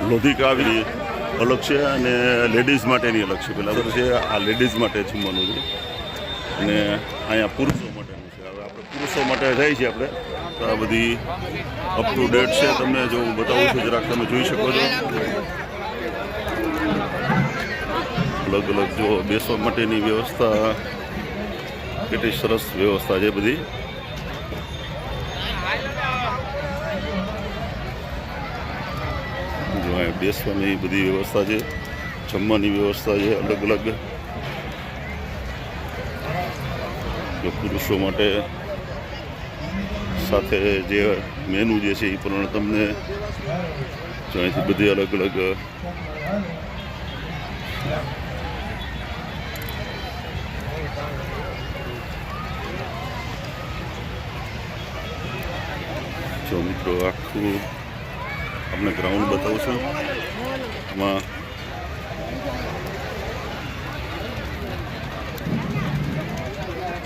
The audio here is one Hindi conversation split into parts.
લોધિકા આવી અલગ છે અને લેડીઝ માટેની અલગ છે. પેલા છે આ લેડીઝ માટે જમવાનું છે અને અહીંયા પુરુષો માટેનું છે. હવે આપણે પુરુષો માટે જાય છે આપણે તો આ બધી અપ ટુ ડેટ છે. તમને જો હું બતાવું છું જરાક તમે જોઈ શકો છો. અલગ અલગ જો બેસવા માટેની વ્યવસ્થા કેટલી સરસ વ્યવસ્થા છે બધી. બેસવાની બધી વ્યવસ્થા છે, જમવાની વ્યવસ્થા છે અલગ અલગ. જો પુરુષો માટે સાથે જે મેનુ જે છે એ પણ તમને જો અહીંથી બધી અલગ અલગ જો મિત્રો આખું આપણે ગ્રાઉન્ડ બતાવું છું. આમાં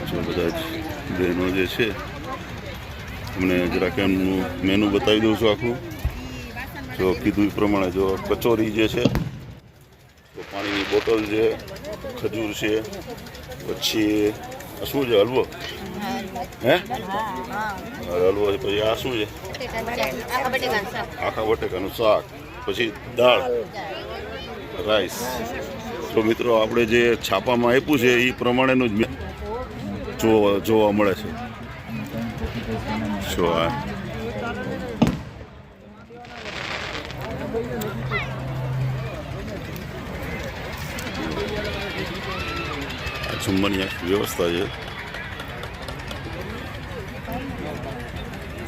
જો બધા જ બહેનો જે છે અમને જરાક એમનું મેનુ બતાવી દઉં છું આખું. જો કીધું એ પ્રમાણે જો કચોરી જે છે, તો પાણીની બોટલ છે, ખજૂર છે, પછી શું છે હલવો, હે હલવો છે, પછી આ શું છે આખા બટેકાનું શાક, પછી દાળ રાઈસ. તો મિત્રો આપણે જે છાપામાં આપ્યું છે એ પ્રમાણેનું જ જોવા મળે છે. શું આ જમવાની વ્યવસ્થા છે.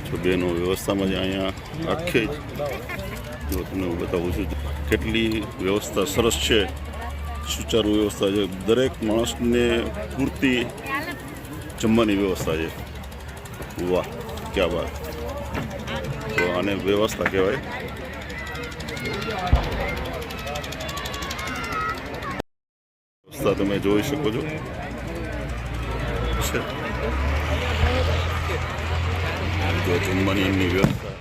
તો બેનો વ્યવસ્થામાં જ અહીંયા આખે જો તમને હું બતાવું છું કેટલી વ્યવસ્થા સરસ છે, સુચારુ વ્યવસ્થા છે. દરેક માણસને પૂરતી જમવાની વ્યવસ્થા છે. વાહ ક્યાં વાત. તો આને વ્યવસ્થા કહેવાય. વ્યવસ્થા તમે જોઈ શકો છો છે. જો જમવાની એમની વ્યવસ્થા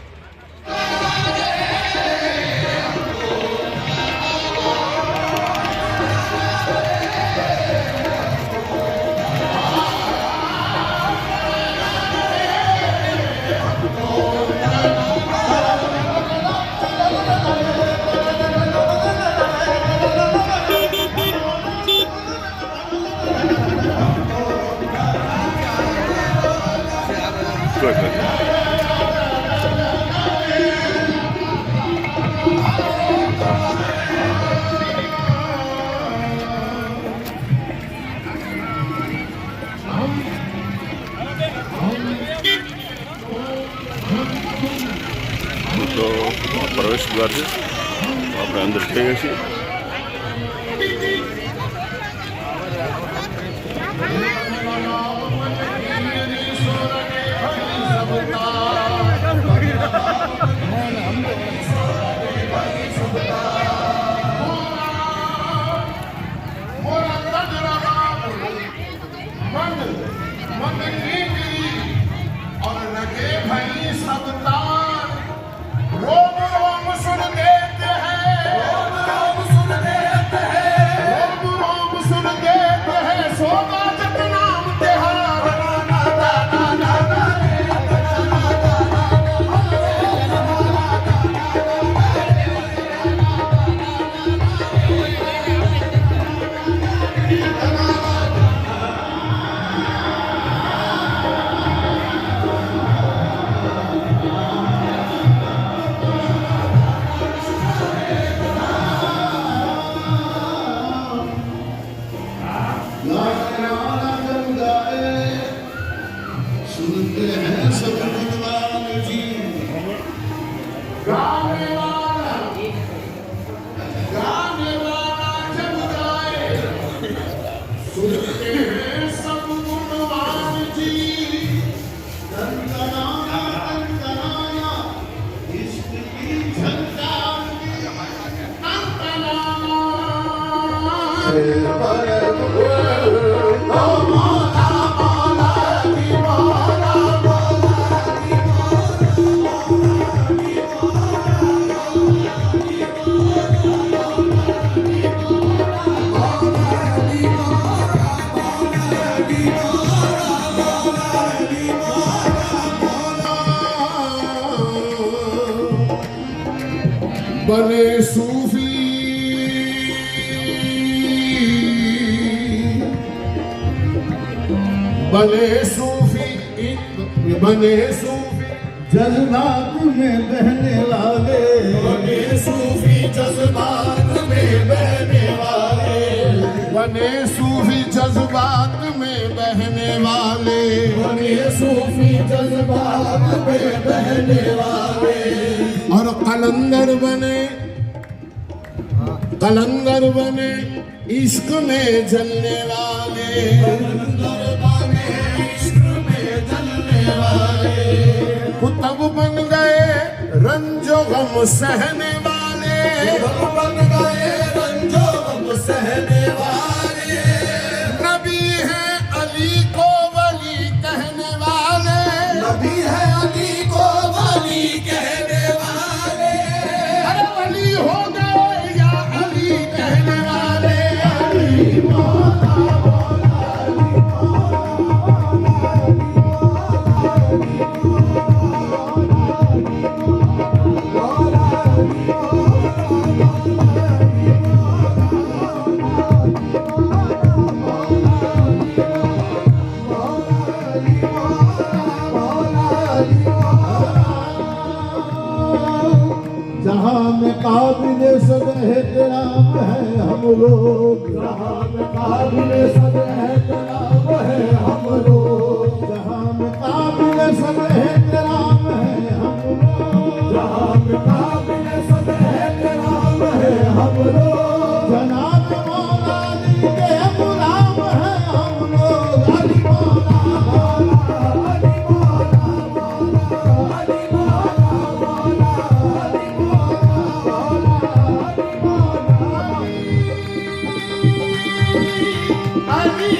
તો પ્રવેશ દ્વાર છે. આપણે અંદર જઈએ છીએ. बने सूफी बने सूफी बने सूफी जज्बात में बहने वाले, बने सूफी जज्बात में बहने वाले, बने सूफी जज्बात में बहने वाले, बने सूफी जज्बात में बहने वाले, और कलंदर बने इश्क में जलने वाले, कलंदर बने इश्क में जलने वाले, कुतुब बन गए रंजो गम सहने वाले, कुतुब बन गए रंजो गम सहने वाले, नबी है अली को वली कहने वाले, नबी है अली को वली कहने वाले, अरे वली हो गए या अली कहने वाले, अली मौला मौला अली जहाँ में काबिल सद एहतराम है हम लोग, जहाँ में काबिल सद एहतराम है हम लोग, जहाँ में काबिल सद एहतराम है हम लोग, जहाँ में काबिल सद एहतराम है हम लोग, जनाब मौला अली के गुलाम है हम लोग, अली मौला मौला अली मौला मौला अली मौला मौला अली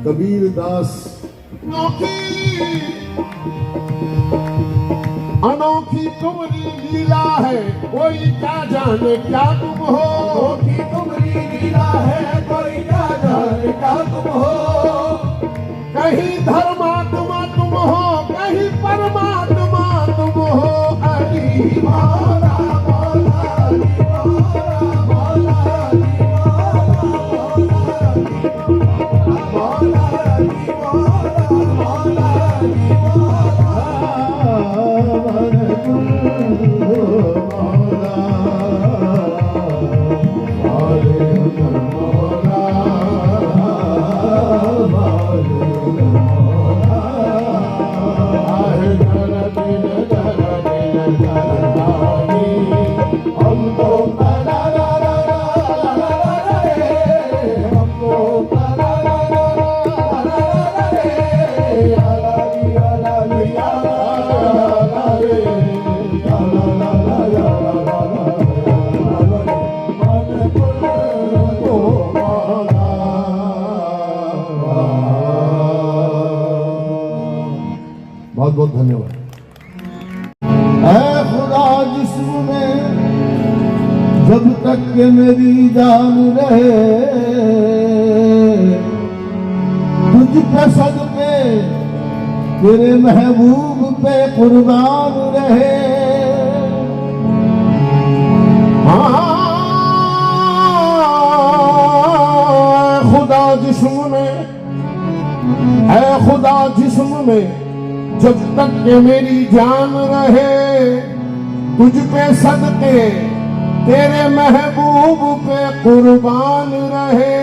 कबीर दास अनोखी तुम्हारी लीला है, कोई क्या जाने क्या तुम हो, अनोखी तुम्हारी लीला है, कोई क्या जाने क्या तुम हो, कहीं धर्मात्मा तुम हो, कहीं परमात्मा तुम हो, अली मौला मौला अली मौला मौला अली मौला अली मौला मौला अली बहुत बहुत धन्यवाद। ऐ खुदा जिस्म में जब तक के मेरी जान रहे, तुझ पे सदके तेरे महबूब पे कुर्बान रहे, खुदा जिस्म में, ऐ खुदा जिस्म में जब तक के मेरी जान रहे, तुझ पे सदके तेरे महबूब पे कुर्बान रहे,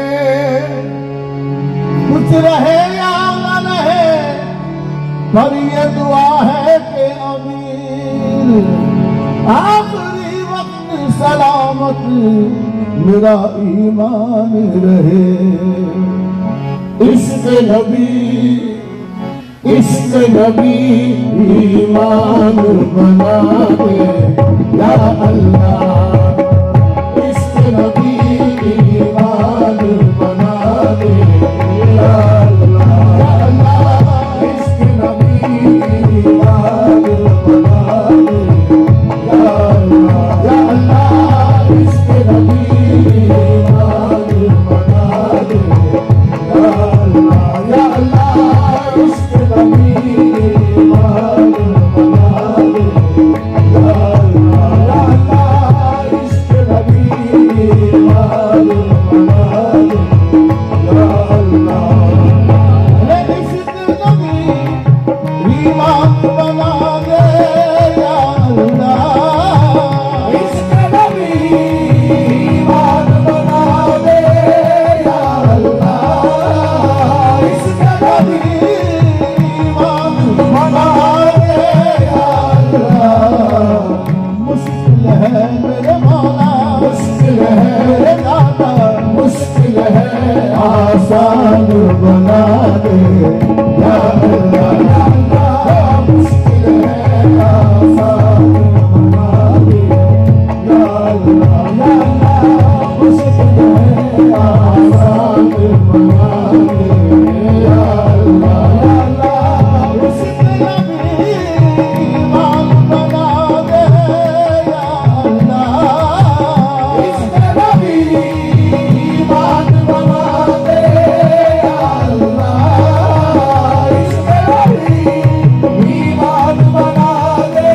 कुछ रहे या न रहे पर ये दुआ है कि अमीर आखिरी वक्त सलामत मेरा ईमान रहे। इश्क नबी इश्क नबी ईमान बना दे या अल्लाह, इश्क नबी ईमान बना दे या अल्लाह, या अल्लाह, इश्क नबी ईमान बना दे या अल्लाह, या अल्लाह, इश्क नबी ईमान बना दे या अल्लाह, या अल्लाह, इश्क नबी ईमान बना दे या अल्लाह, या अल्लाह, इश्क नबी ईमान बना दे या अल्लाह, इश्क नबी ईमान बना दे या अल्लाह, इश्क नबी ईमान बना दे या अल्लाह, इश्क नबी ईमान बना दे या अल्लाह। मुश्किल है मेरे मौला, मुश्किल है मेरे दाता, मुश्किल है आसान बना दे या अल्लाह, या अल्लाह, मुश्किल है आसान बना दे या अल्लाह, या अल्लाह, मुश्किल है आसान बना दे या अल्लाह, या अल्लाह, मुश्किल नबी ईमान बना दे या अल्लाह, इश्क नबी ईमान बना दे या अल्लाह, इश्क नबी ईमान बना दे।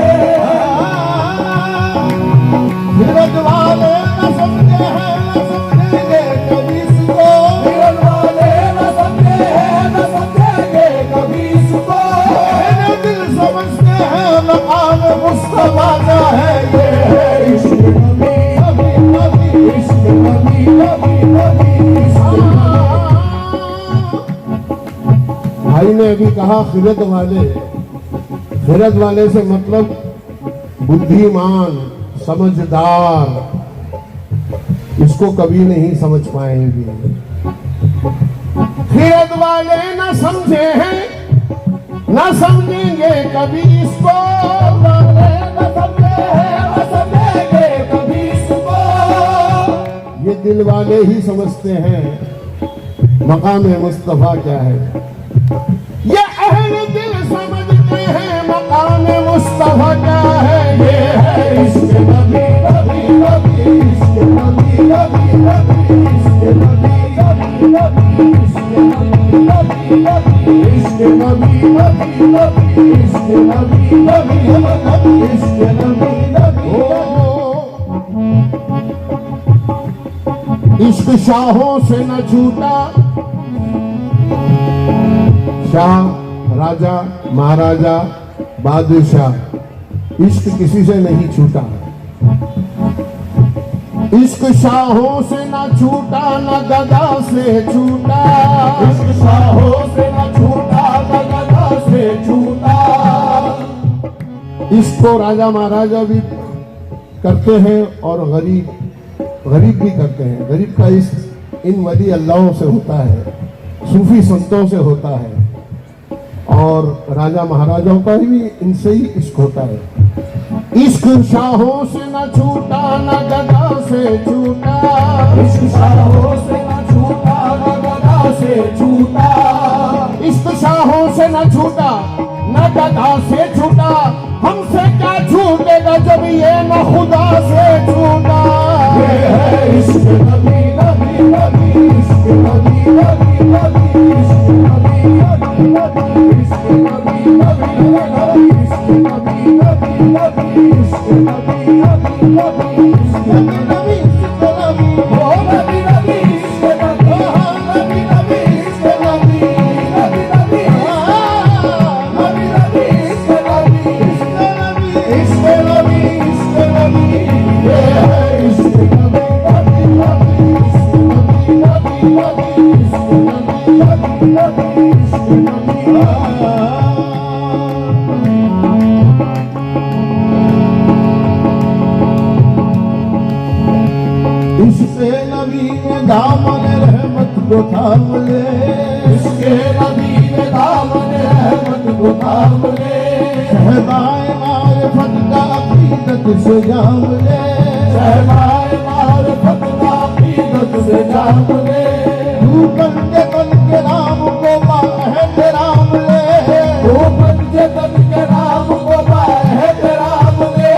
फिरत वाले न समझे हैं न समझेंगे कभी इसको, फिरत वाले न समझे हैं न समझेंगे कभी इसको, मेरे दिल समझते हैं मकाम मुस्तफा का है ये है इश्क नबी, नबी, नबी, इश्क नबी, नबी, नबी, इश्क नबी। भाई ने अभी कहा खिरत वाले से मतलब बुद्धिमान, समझदार, इसको कभी नहीं समझ पाएंगे। खिरत वाले न समझे हैं न समझेंगे कभी इसको, वाले न समझे हैं न समझेंगे कभी इसको, ये दिल वाले ही समझते हैं मकाम मुस्तफा क्या है। ये अहले दिल समझते हैं मकाम मुस्तफा क्या है। ये है इश्क नबी, नबी, नबी, इश्क नबी, नबी, नबी, इश्क नबी, नबी, नबी, इश्क नबी, नबी, नबी, इश्क नबी, नबी, नबी, इश्क नबी, नबी, नबी, इश्क नबी, नबी, नबी। इश्क शाहों से न छूटा, शाह, राजा, महाराजा, बादशाह, इश्क किसी से नहीं छूटा। इश्क शाहों से न छूटा न गदा से छूटा, इश्क शाहों से न छूटा न गदा से छूटा। इसको राजा महाराजा भी करते हैं और गरीब भी करते हैं। गरीब का इश्क इन वली अल्लाहों से होता है, सूफी संतों से होता है, और राजा महाराजाओं का भी इनसे ही इश्क होता है। इश्क शाहों से न छूटा न गदा से छूटा, इश्क शाहों से न छूटा न गदा से छूटा। इश्क शाहों से न छूटा न गदा से छूटा, हमसे क्या छूटेगा जब ये न खुदा से छूटा। ये है इश्क नबी, नबी, नबी, इश्क नबी, नबी, नबी, इश्क नबी, नबी, नबी, इश्क नबी, नबी, नबी, इश्क नबी, नबी, नबी, इश्क नबी, नबी, नबी, इश्क नबी, इश्क नबी, ओ नबी, नबी, इश्क नबी, ओ नबी, नबी, इश्क नबी, नबी, नबी, नबी, नबी, इश्क नबी, इश्क नबी, इश्क नबी, इश्क नबी, ये है इश्क नबी, नबी, नबी, इश्क नबी, नबी, नबी, इश्क नबी, नबी, नबी, इश्क नबी। को थाम ले, शहबाए मारिफत का अकीदत से जाम ले, शहबाए मारिफत का अकीदत से जाम ले, तू बन के राम को बाएहतराम ले, तू बन के राम को बाएहतराम ले,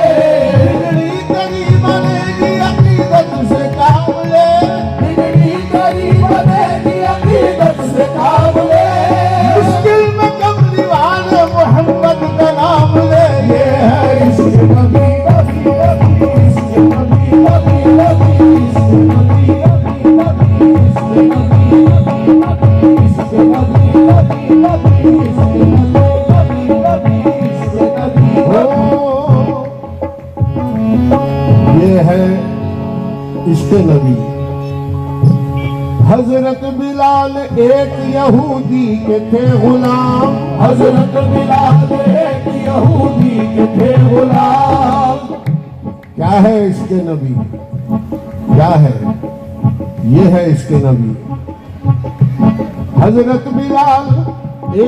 बिगड़ी तेरी बनेगी अकीदत से काम ले, बिगड़ी तेरी बनेगी अकीदत से काम ले, मुश्किल में कमली वाले मोहम्मद का नाम ले, ये है इश्क़ नबी नबी नबी, इश्क़ नबी नबी नबी, इश्क़ नबी नबी नबी, इश्क़ नबी नबी नबी, इश्क़ नबी नबी नबी, इश्क़ नबी नबी, इश्क़ नबी हो। ये है इश्क़ नबी। हजरत बिलाल एक यहूदी के थे गुलाम, हजरत बिलाल एक यहूदी के थे गुलाम। क्या है इश्क़ नबी? क्या है? ये है इश्क़ नबी। हजरत बिलाल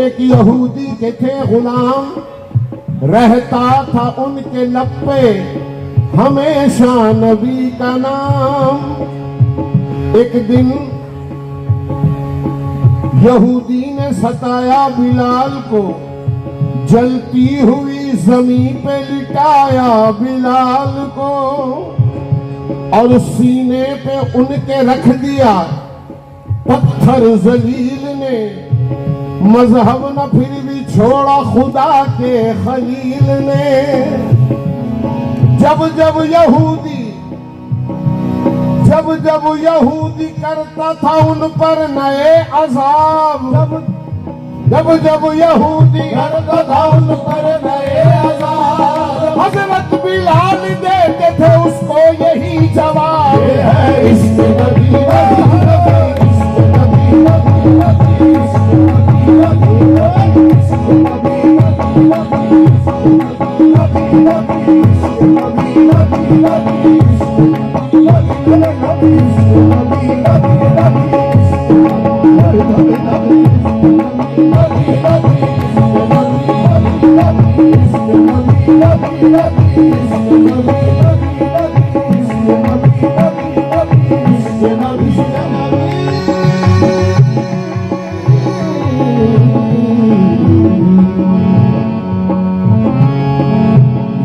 एक यहूदी के थे गुलाम, रहता था उनके लब पे हमेशा नबी का नाम। एक दिन यहूदी ने सताया बिलाल को, जलती हुई जमीन पे लिटाया बिलाल को, और सीने पे उनके रख दिया पत्थर जलील ने। मजहब न फिर भी छोड़ा खुदा के खलील ने। जब जब यहूदी करता था उन पर नए अज़ाब, जब यहूदी करता था उन पर नए अज़ाब, हज़रत बिलाल देते थे उसको यही जवाब। ये है इश्क़ नबी नबी नबी, इश्क़ नबी नबी नबी, इश्क़ नबी नबी नबी, इश्क़ नबी नबी नबी, इश्क़ नबी नबी, इश्क़ नबी नबी नबी, इश्क़ नबी नबी नबी, इश्क़ नबी नबी नबी,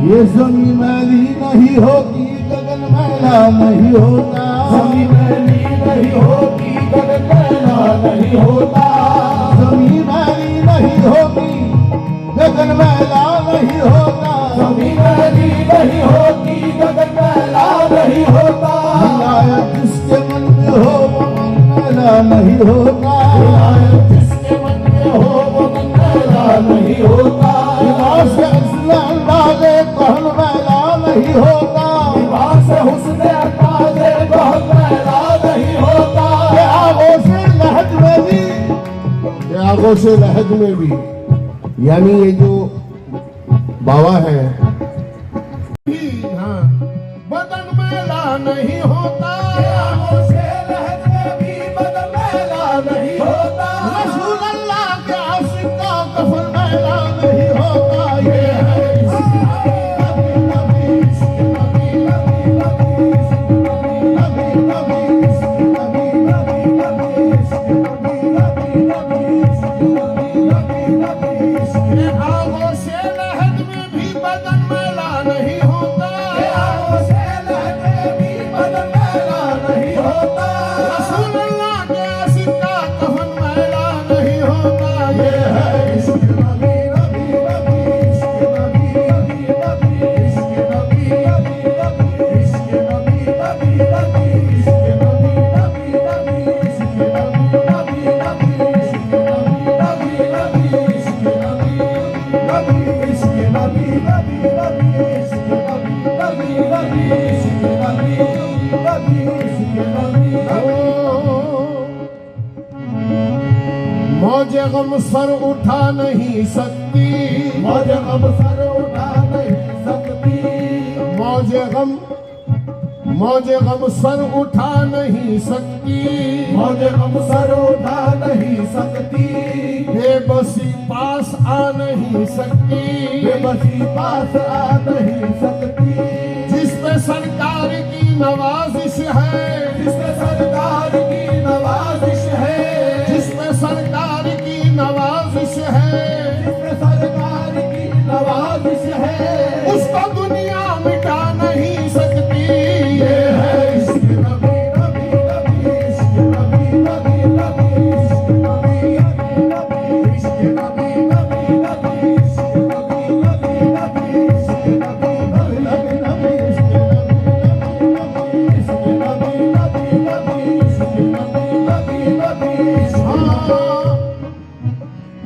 ये ज़मीं मैली नहीं होती, गगन मैला नहीं होता, ज़मीं मैली नहीं होती, गगन मैला नहीं होता, ज़मीं मैली नहीं होती, गगन मैला नहीं होता, ज़मीं मैली नहीं होती, गगन मैला नहीं होता। हिदायत जिसके मन में हो वो मन मैला नहीं होता, हिदायत जिसके मन में हो वो मन मैला नहीं होता। लिबास हुस्न अंदाज़े कहन मैला नहीं होता, लिबास हुस्न अंदाज़े कहन मैला नहीं होता। ये आगोश लहज में भी, ये आगोश लहज में भी, यानी ये जो बाबा है, हाँ, बदन मैला नहीं होता, आगोश लहज में भी बदन मैला नहीं होता। रसूल अल्लाह के आशिक का कफन मैला नहीं होता। ये है मौजे गम सर उठा नहीं सकती, मौजे गम सर उठा नहीं सकती, मौजे गम सर उठा नहीं सकती, मौजे गम सर उठा नहीं सकती, बेबसी पास आ नहीं सकती, बेबसी पास आ नहीं सकती, जिस पे सरकार की नवाजिश है, जिस पे सरकार की नवाजिश है, जिस पे सरकार की नवाजिश है, जिस पे सरकार की नवाजिश है, उसको दुनिया मिटा नहीं सकती। ये है इश्क नबी नबी नबी, इश्क नबी नबी नबी, इश्क नबी नबी नबी, इश्क नबी नबी नबी, इश्क नबी नबी नबी, इश्क नबी नबी नबी नबी, इश्क नबी नबी नबी, इश्क नबी नबी नबी, इश्क हाँ,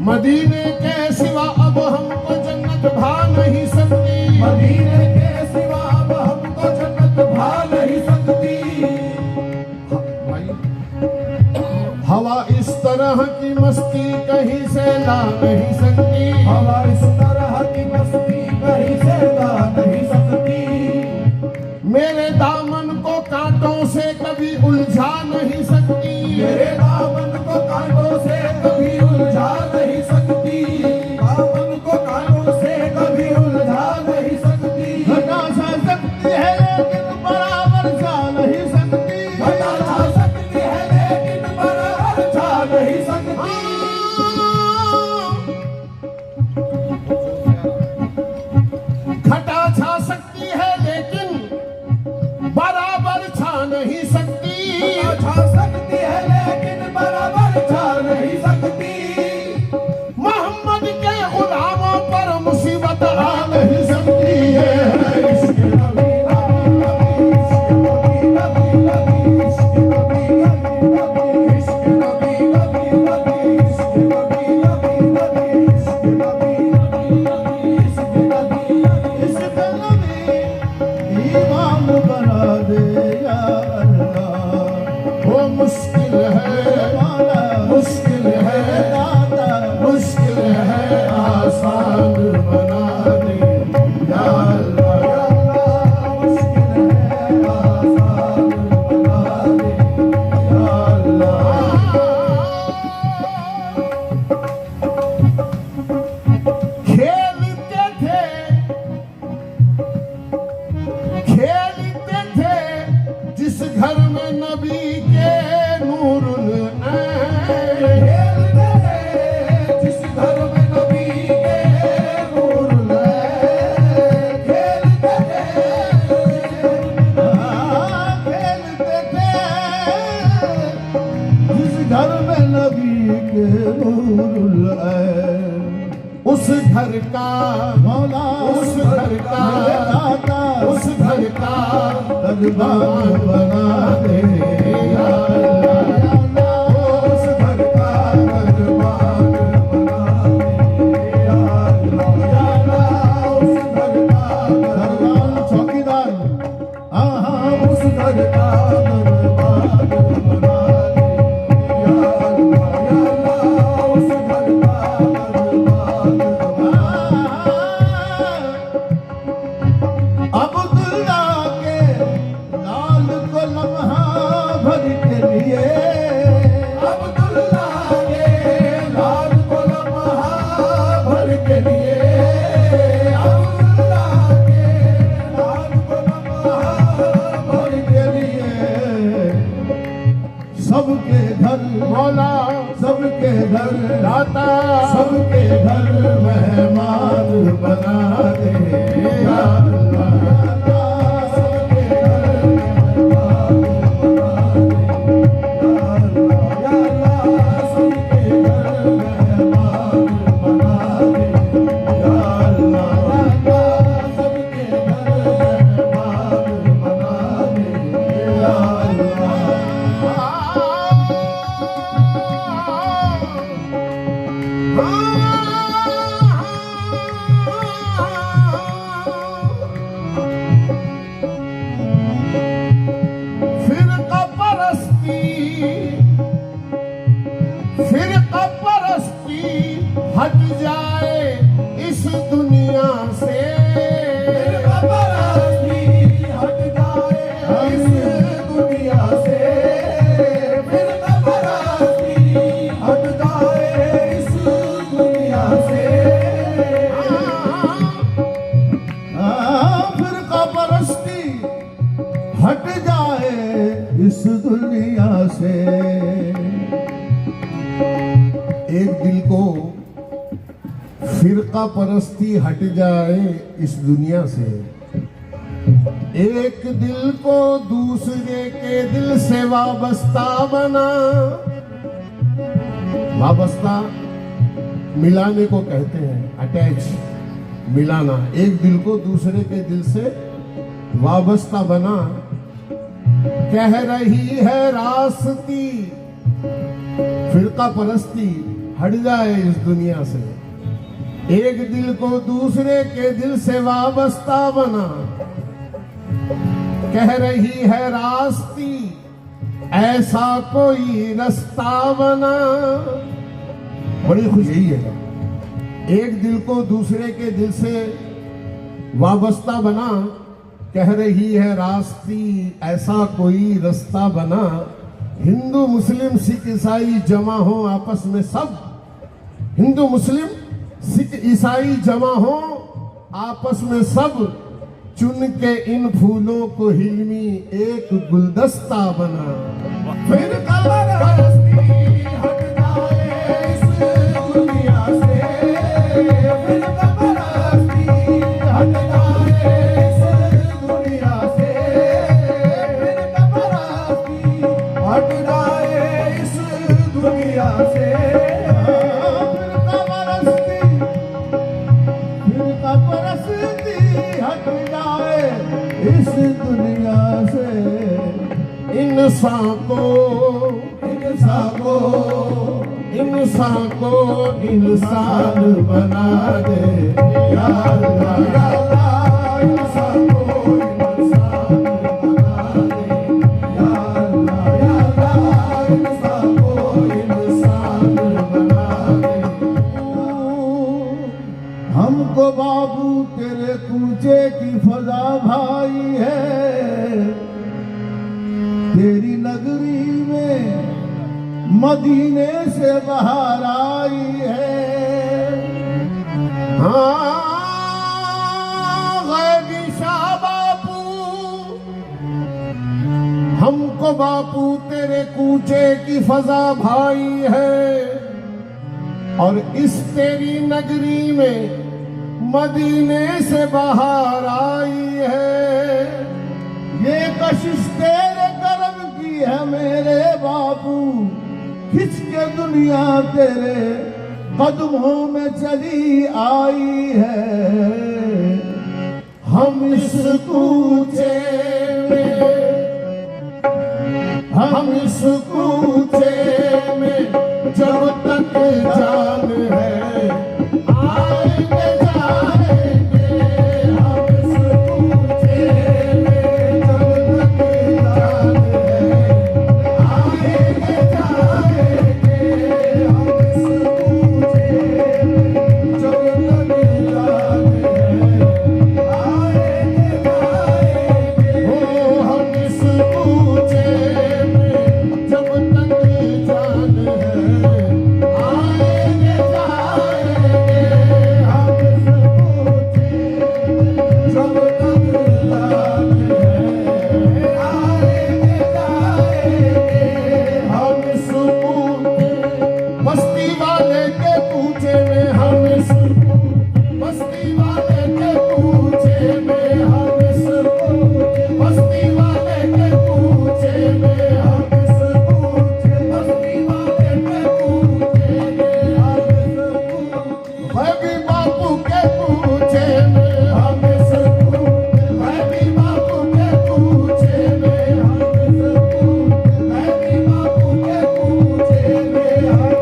मदीने के सिवा अब हमको जन्नत भा नहीं सकती, मदीने के सिवा अब हमको जन्नत भा नहीं सकती। हवा इस तरह की मस्ती कहीं से ला नहीं सकती, हवा इस तरह की मस्ती कहीं से ला नहीं सकती, मेरे दामन को कांटों से कभी उलझा नहीं सकती, मेरे दामन को कांटों से कभी उलझा नहीं सकती, दामन को कांटों से कभी उलझा नहीं सकती, घटा सा सकती है लेकिन बराबर जा नहीं सकती, घटा जा सकती है लेकिन बराबर जा नहीं सकती, घटा छा सकती है लेकिन बराबर छा नहीं सकती, छा सकती है लेकिन बराबर छा नहीं सकती, मोहम्मद के गुलामों पर मुसीबत आ नहीं सकती है। इश्क नबी नबी नबी, इश्क नबी नबी नबी, इश्क नबी नबी नबी, इश्क नबी नबी नबी, इश्क नबी नबी नबी, इश्क नबी नबी, इश्क नबी ईमान बना दे या अल्लाह। वो मुश्किल है माला मुश्किल है दाता, मुश्किल है आसान बना दे या अल्लाह। या अल्लाह, मुश्किल है आसान बना दे या अल्लाह। खेलते थे खेलते थे जिस घर में नबी के नूरुल ऐन, खेलते थे जिस घर में नबी के नूर है, खेलते थे जिस घर में नबी के नूर है, उस घर का मौला उस घर का दाता, उस घर का दरबार बना दे या अल्लाह, या अल्लाह, उस घर का दरबार बना दे या अल्लाह, या अल्लाह, उस घर का दरबार चौकीदार, हाँ उस घर का दरबार बना दे या अल्लाह, या अल्लाह, उस घर का दरबार बना दे। अब्दुल्ला के लाल को लम्हा भर के लिए, अब्दुल्ला के लाल को लम्हा भर के लिए, अब्दुल्ला के लाल को लम्हा भर के लिए, सबके घर मौला सबके घर दाता सबके घर मेहमान बना दे या अल्लाह, या अल्लाह, सबके घर मेहमान बना दे या अल्लाह, या अल्लाह, सबके घर मेहमान बना दे या अल्लाह, या अल्लाह, सबके घर मेहमान बना दे या अल्लाह। फिरका परस्ती हट जाए इस दुनिया से, फिरका परस्ती हट जाए इस फिरका परस्ती हट जाए इस दुनिया से, एक दिल को दूसरे के दिल से वाबस्ता बना। वाबस्ता मिलाने को कहते हैं, अटैच, मिलाना। एक दिल को दूसरे के दिल से वाबस्ता बना। कह रही है रास्ती, फिरका परस्ती हट जाए इस दुनिया से, एक दिल को दूसरे के दिल से वाबस्ता बना। कह रही है रास्ती, ऐसा कोई रास्ता बना। बड़ी खुशी है, एक दिल को दूसरे के दिल से वाबस्ता बना। कह रही है रास्ती, ऐसा कोई रास्ता बना। हिंदू मुस्लिम सिख ईसाई जमा हो आपस में सब, हिंदू मुस्लिम सिख ईसाई जमा हो आपस में सब। चुन के इन फूलों को हिलमी एक गुलदस्ता बना। फिर कमर परस्ती हट जाए इस दुनिया से, फिर कमर परस्ती हट जाए इस दुनिया से, फिर कमर परस्ती हट जाए इस दुनिया से। इस दुनिया से इंसान को इंसान बना दे या अल्लाह, या अल्लाह। इंसान को इंसान बना दे या अल्लाह, या अल्लाह। इंसान को इंसान बना दे। हमको बाबू तेरे कूचे की फजा भाई है, तेरी नगरी में मदीने से बाहर आई है। हाँ गैबी शाह बापू, हमको बापू तेरे कूचे की फजा भाई है, और इस तेरी नगरी में मदीने से बाहर आई है। ये कशिश तेरे करम की है मेरे बापू, खिंच के दुनिया तेरे कदमों में चली आई है। हम इस कूचे में जब तक जान है आएंगे जाएंगे। हम इस कूचे में जब तक जान है आएंगे जाएंगे। हम इस कूचे में जब तक जान है आएंगे जाएंगे। हो हम इस कूचे में जब तक जान है आएंगे जाएंगे। हम इस कूचे में जब तक जान है आएंगे जाएंगे। हम इस कूचे बस्ती वाले के कूचे में, हम इस बस्ती वाले के कूचे में, हम इस बस्ती वाले के कूचे में, हम इस बस्ती वाले के कूचे में, हम इस गैबी बापू के कूचे में, हम इस गैबी बापू के कूचे में, हम इस गैबी बापू के कूचे में, हम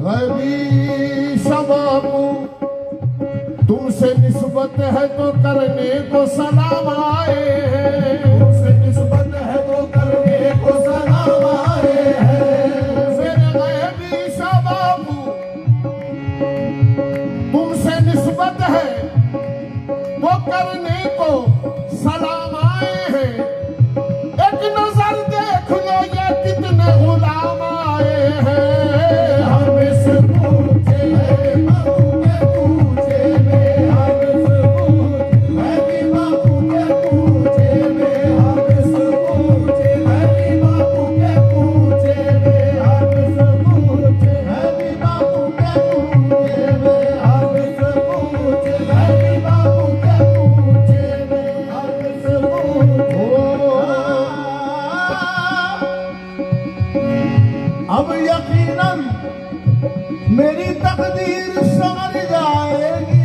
गैबी शबाबू तुमसे निस्बत है तो करने को सलाम आए हैं। तुमसे निस्बत है तो करने को सलाम आए हैं। फिर गैबी शबाबू तुमसे निस्बत है तो करने को सलाम आए हैं। एक नजर देख लो ये कितने गुलाम आए हैं। हम इस कूचे में बापू के कूचे में, हम इस गैबी बापू के कूचे अब यकीनन मेरी तकदीर संवर जाएगी,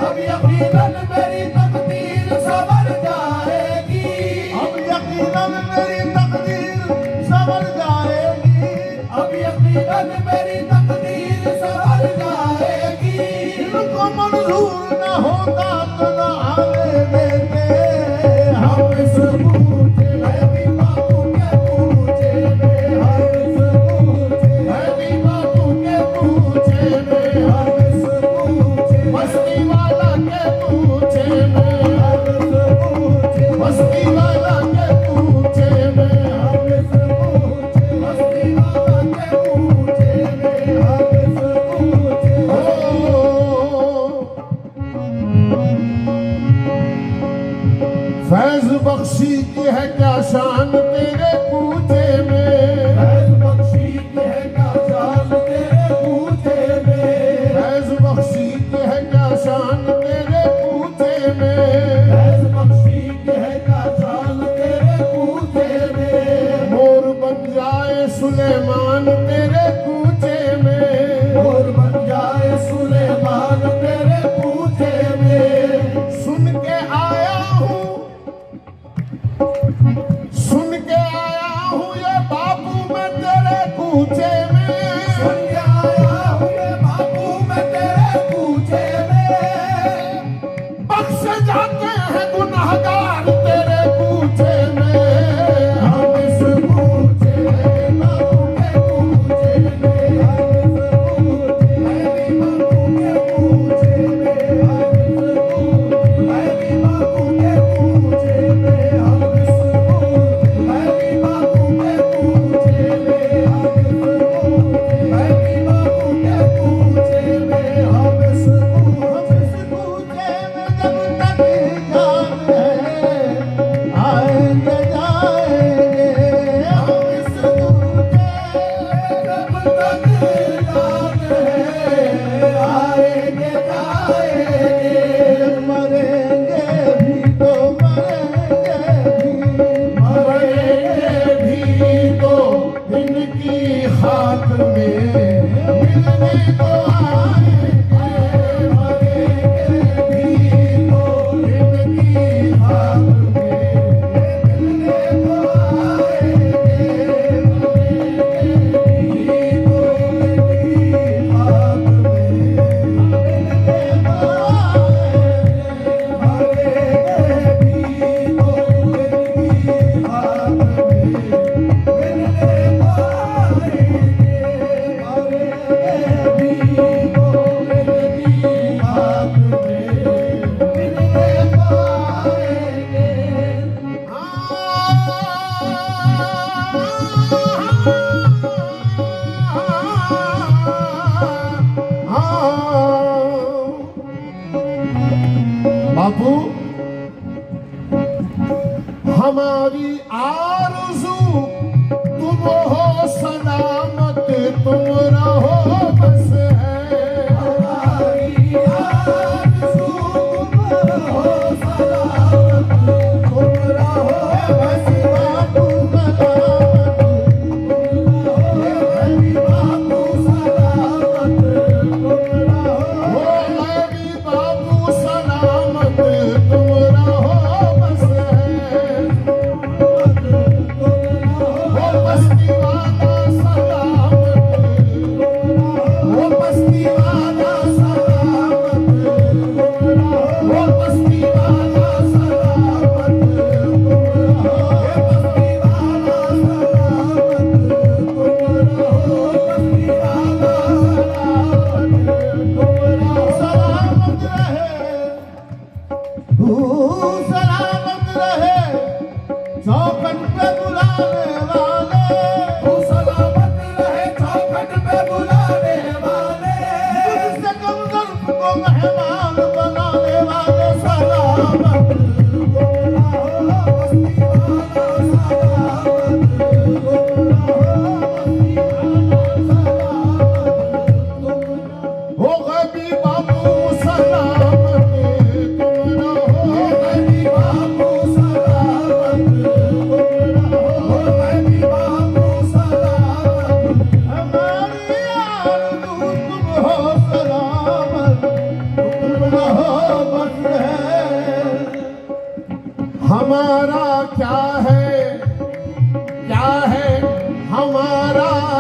अब यकीनन मेरी तकदीर संवर जाएगी, अब यकीनन मेरी तकदीर संवर जाएगी, अब यकीनन मेरी तकदीर संवर जाएगी। इनको मंजूर न होता तो न आने देते, हम इस पूछे है भी बापू के पूछे में, हम इस पूछे है भी बापू के पूछे में, हम इस पूछे मस्ती वाला के पूछे में, हम इस पूछे मस्ती वाला के पूछे में, हम इस पूछे मस्ती वाला के पूछे में, हम इस पूछे फैज बख्शी की है क्या शान तेरे पूछे में, फैज बख्शी की है क्या शान तेरे पूछे में, फैज बख्शी की है क्या शान तेरे पूछे में, फैज बख्शी की है क्या शान तेरे पूछे में। मोर बन जाए सुलेमान तेरे पूछे में, मोर बन जाए सुलेमान तेरे पूछे में। सुन के आया हूँ, सुन के आया हूँ ये बापू मैं तेरे कूचे में, सुन के आया हूँ ये बापू मैं तेरे कूचे में। बख्श जाते हैं गुनाहगार तेरे कूचे में, हम इस कूचे में बापू के कूचे में, हम इस कूचे में बापू के कूचे में, हम इस कूचे में बापू के कूचे में, हम इस खाक में मिलने को आएंगे, मरेंगे भी तो इनकी खाक में मिलने को आएंगे, मरेंगे भी तो इनकी खाक में मिलने को आएंगे, मरेंगे भी तो इनकी खाक में मिलने को आएंगे, मरेंगे भी तो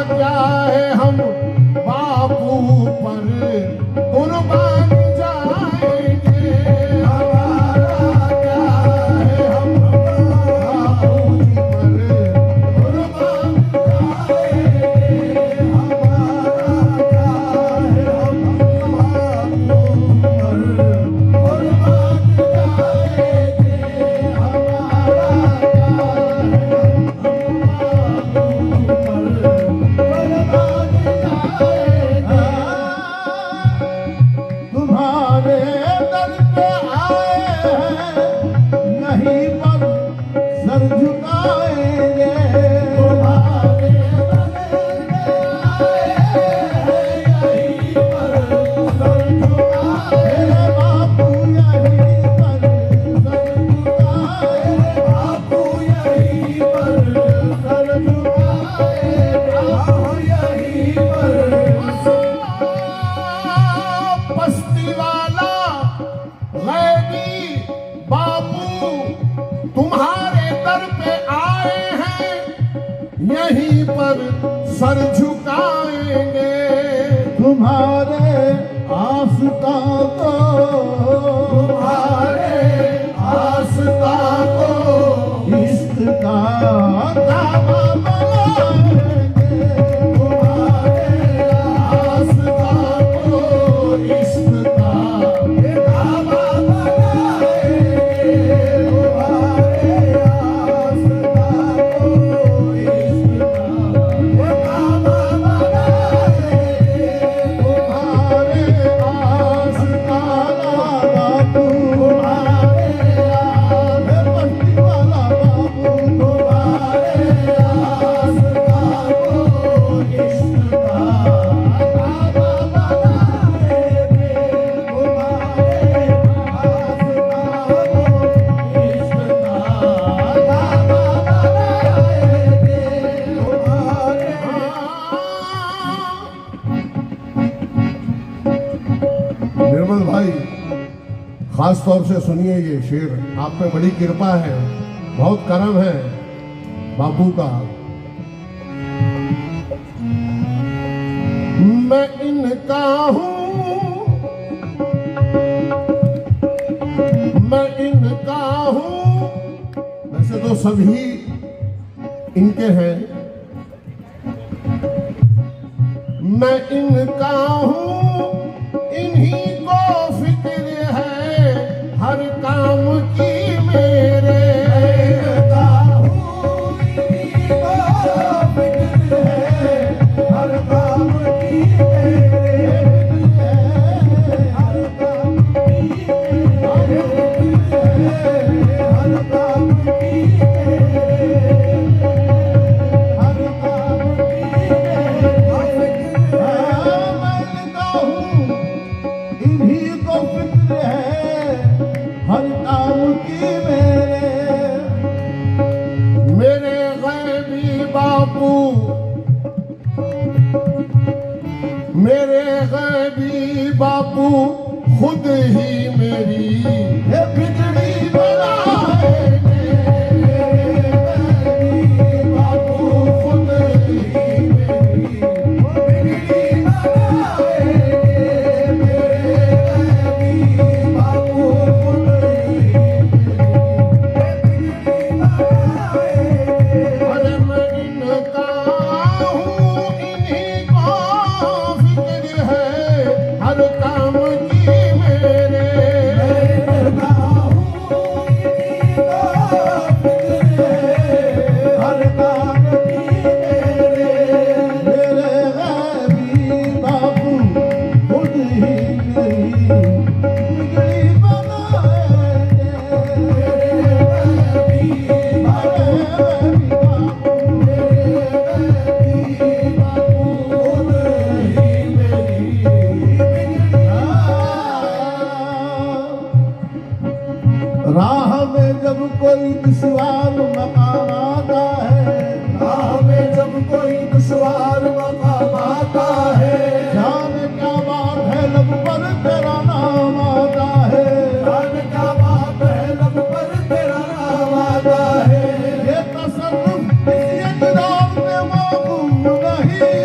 क्या है हम बापू पर कुर्बान जाएंगे। हमारा क्या है हम बापू पर कुर्बान जाएंगे। हमारा क्या है हम बापू पर कुर्बान जाएंगे। तुम्हारे दर पे आए हैं यहीं पर सर झुकाएंगे। तुम्हारे दर पे आए हैं यहीं पर सर झुकाएंगे। बापू यहीं पर सर झुकाएंगे। बापू यहीं पर सर झुकाएंगे। यहीं पर बस्ती वाला गैबी बापू तुम्हारे दर पे आए हैं यहीं पर सर झुकाएंगे। तुम्हारे आस्था को इश्क का दावा बनाएंगे। तुम्हारे आस्था को इश्क का दावा बनाएंगे। तुम्हारे आस्था को इश्क का दावा बनाएंगे। तुम्हारे आस्था बापू तुम्हारे बस्ती वाला बापू तुम्हारे आस्था को इश्क का दावा बनाएंगे। तुम्हारे आस्था को इश्क का दावा बनाएंगे। निर्मल भाई खास तौर से सुनिए ये शेर, आप पे बड़ी कृपा है, बहुत करम है बापू का। मैं इनका हूँ, मैं इनका हूँ। वैसे तो सभी इनके हैं। मैं इनका हूँ, इन्हीं को फिक्र है हर काम की मेरे। इनका हूँ, इन्हीं को फिक्र है हर काम की मेरे। हर काम की मेरे, हर काम की मेरे, हर काम की मेरे। मैं इनका हूँ, इन्हीं को फिक्र है हर काम की मेरे गैबी बापू, मेरे गैबी बापू खुद ही मेरी बिगड़ी बनाएंगे। मेरे गैबी बापू खुद ही मेरी बिगड़ी बनाएंगे। मेरे गैबी बापू खुद ही मेरी बिगड़ी बनाएंगे। अरे मैं इनका हूँ, इन्हीं को फिक्र है हर काम की मेरे। इनका हूँ, इन्हीं को फिक्र है हर काम की मेरे। मेरे गैबी बापू खुद ही मेरी बिगड़ी बनाएंगे। मेरे गैबी बापू, मेरे गैबी बापू खुद ही मेरी बिगड़ी। राह में जब कोई दुश्वार मकाम आता है, राह में जब कोई दुश्वार मकाम आता है, जाने क्या बात है लब पर तेरा नाम आता है। जाने क्या बात है लब पर तेरा नाम आता है। ये तसर्रुफ किसी इक़दार में मौजूद नहीं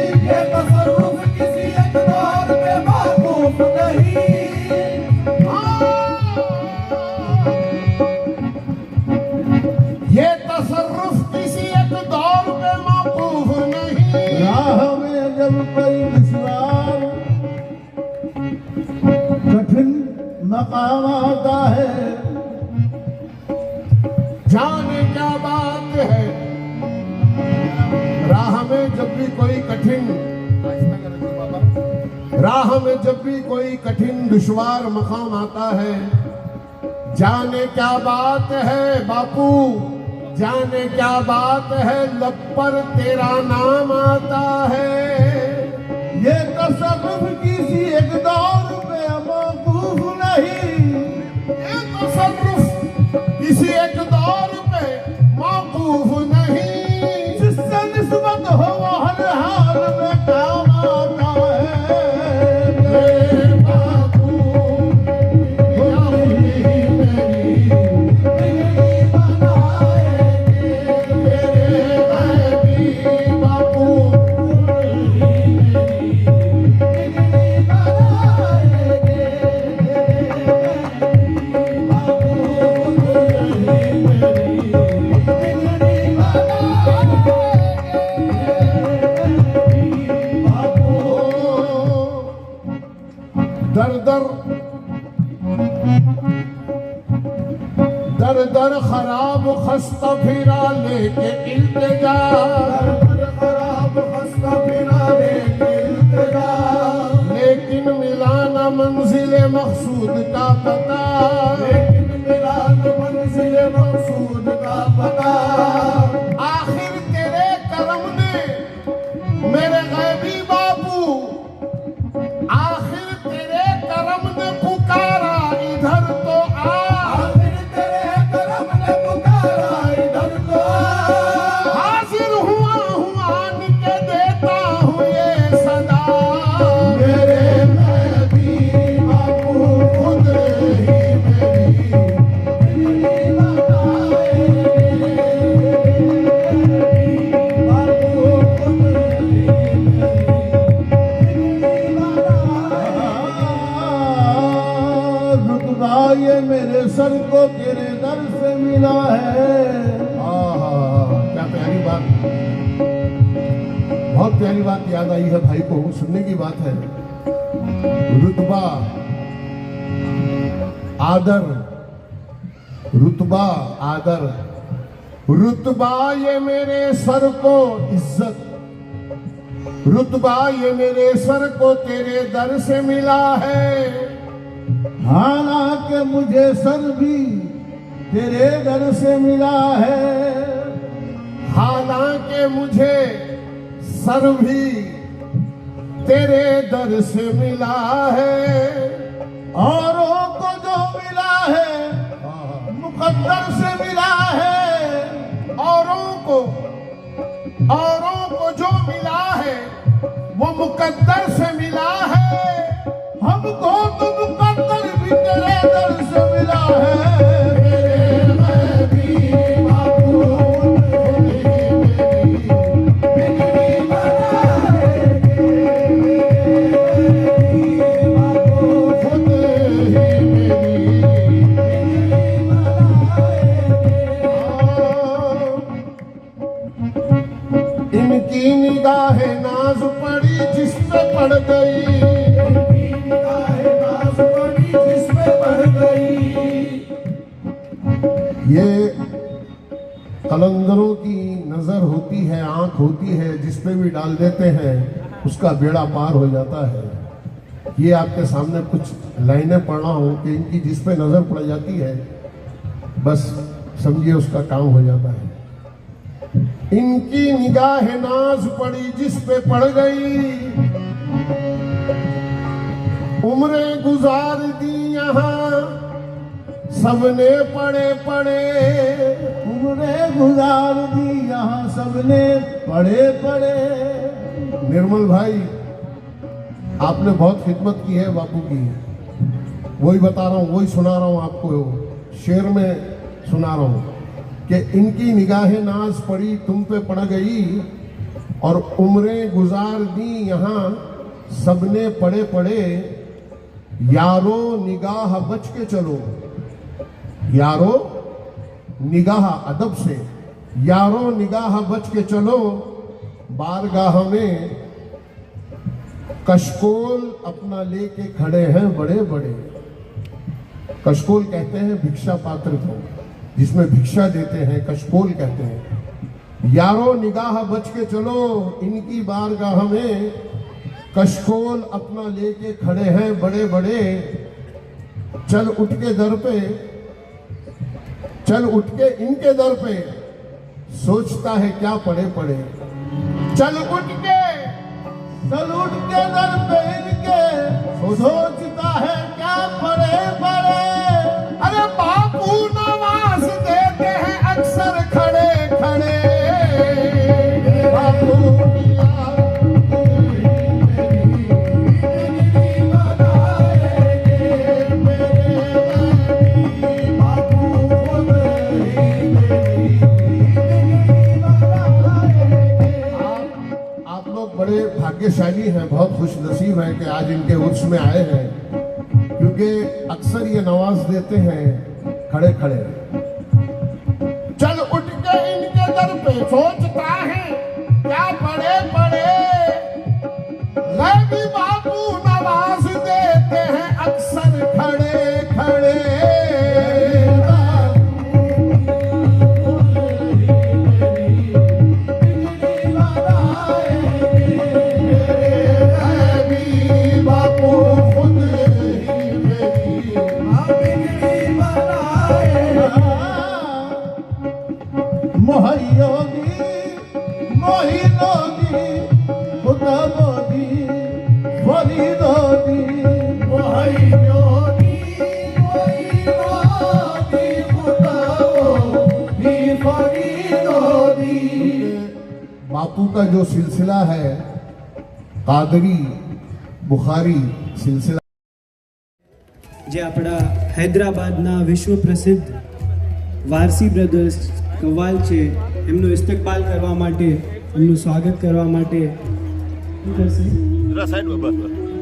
जब कोई दुश्वार कठिन मकाम आता है, जाने क्या बात है, राह में जब भी कोई कठिन राह में जब भी कोई कठिन दुश्वार मकाम आता है, जाने क्या बात है बापू, जाने क्या बात है, लब पर तेरा नाम आता है। ये तसव्वुफ किसी एक दौर पे मौकूफ नहीं, ये तसव्वुफ किसी एक दौर पे मौकूफ नहीं, जिससे निस्बत हो वो हर हाल में काम आता है। मेरे बापू या मेरी बापू दर दर दर दर खराब खस्ता फिरा लेके इल्तिजा, खराब खस्ता फिरा लेके इल्तिजा, लेकिन मिला न मंजिल मकसूद का पता, लेकिन मिला न मंजिल मकसूद का पता। आखिर तेरे करम ने मेरे गैबी बापू, आखिर तेरे करम ने पुकारा इधर तो आ, आखिर तेरे करम ने पुकारा इधर तो आ। हाजिर हुआ आन के देता हूँ ये सदा, मेरे नबी बापू खुद ही मेरी बापू खुद रुतबा ये मेरे सर को तेरे दर से मिला है। क्या प्यारी बात, बहुत प्यारी बात याद आई है भाई को, सुनने की बात है। रुतबा आदर, रुतबा आदर, रुतबा ये मेरे सर को इज्जत, रुतबा ये मेरे सर को तेरे दर से मिला है। हालांकि मुझे सर भी तेरे दर से मिला है, हालांकि मुझे सर भी तेरे दर से मिला है। औरों को जो मिला है मुकद्दर से मिला है, औरों को जो मिला है वो मुकद्दर से मिला है। हमको तो मुकद्दर भी तेरे दर से मिला है। मेरे नबी बापू खुद ही इनकी निगाहें नाज पड़ी जिस पे पड़ गई, ये कलंदरों की नजर होती है, आंख होती है, जिस पे भी डाल देते हैं उसका बेड़ा पार हो जाता है। ये आपके सामने कुछ लाइनें पढ़ रहा हूं कि इनकी जिस पे नजर पड़ जाती है बस समझिए उसका काम हो जाता है। इनकी निगाह नाज पड़ी जिस पे पड़ गई, उम्रें गुजार दी यहाँ सबने पड़े पड़े, उम्रें गुजार दी यहाँ सबने पड़े पड़े। निर्मल भाई आपने बहुत खिदमत की है बापू की, वही बता रहा हूँ, वही सुना रहा हूँ आपको, शेर में सुना रहा हूँ कि इनकी निगाहें नाज पड़ी तुम पे पड़ गई और उम्रें गुजार दी यहाँ सबने पड़े पड़े। यारो निगाह बच के चलो, यारो निगाह अदब से, यारो निगाह बच के चलो, बारगाह में कशकोल अपना लेके खड़े हैं बड़े बड़े। कशकोल कहते हैं भिक्षा पात्र को, जिसमें भिक्षा देते हैं, कशकोल कहते हैं। यारो निगाह बच के चलो इनकी बारगाह में, कशकोल अपना लेके खड़े हैं बड़े बड़े। चल उठ के दर पे, चल उठ के इनके दर पे, सोचता है क्या पड़े पड़े। चल उठ के दर पे इनके, सोचता है क्या पड़े पड़े। अरे बापू नवाज देते हैं अक्सर खड़े खड़े। बापू बड़े भाग्यशाली हैं, बहुत खुश नसीब हैं कि आज इनके उर्स में आए हैं, क्योंकि अक्सर ये नवाज देते हैं खड़े खड़े। चल उठ के इनके दर पे, सोचता है क्या पड़े पड़े। भी बापू नवाज देते हैं अक्सर खड़े खड़े। बापू का जो सिलसिला है कादरी बुखारी सिलसिला, જે આપણા હૈદરાબાદના વિશ્વ પ્રસિદ્ધ વારસી બ્રદર્સ કવ્વાલ છે, એમનો ઇસ્તકબાલ કરવા માટે, એમનું સ્વાગત કરવા માટે શું કરશે?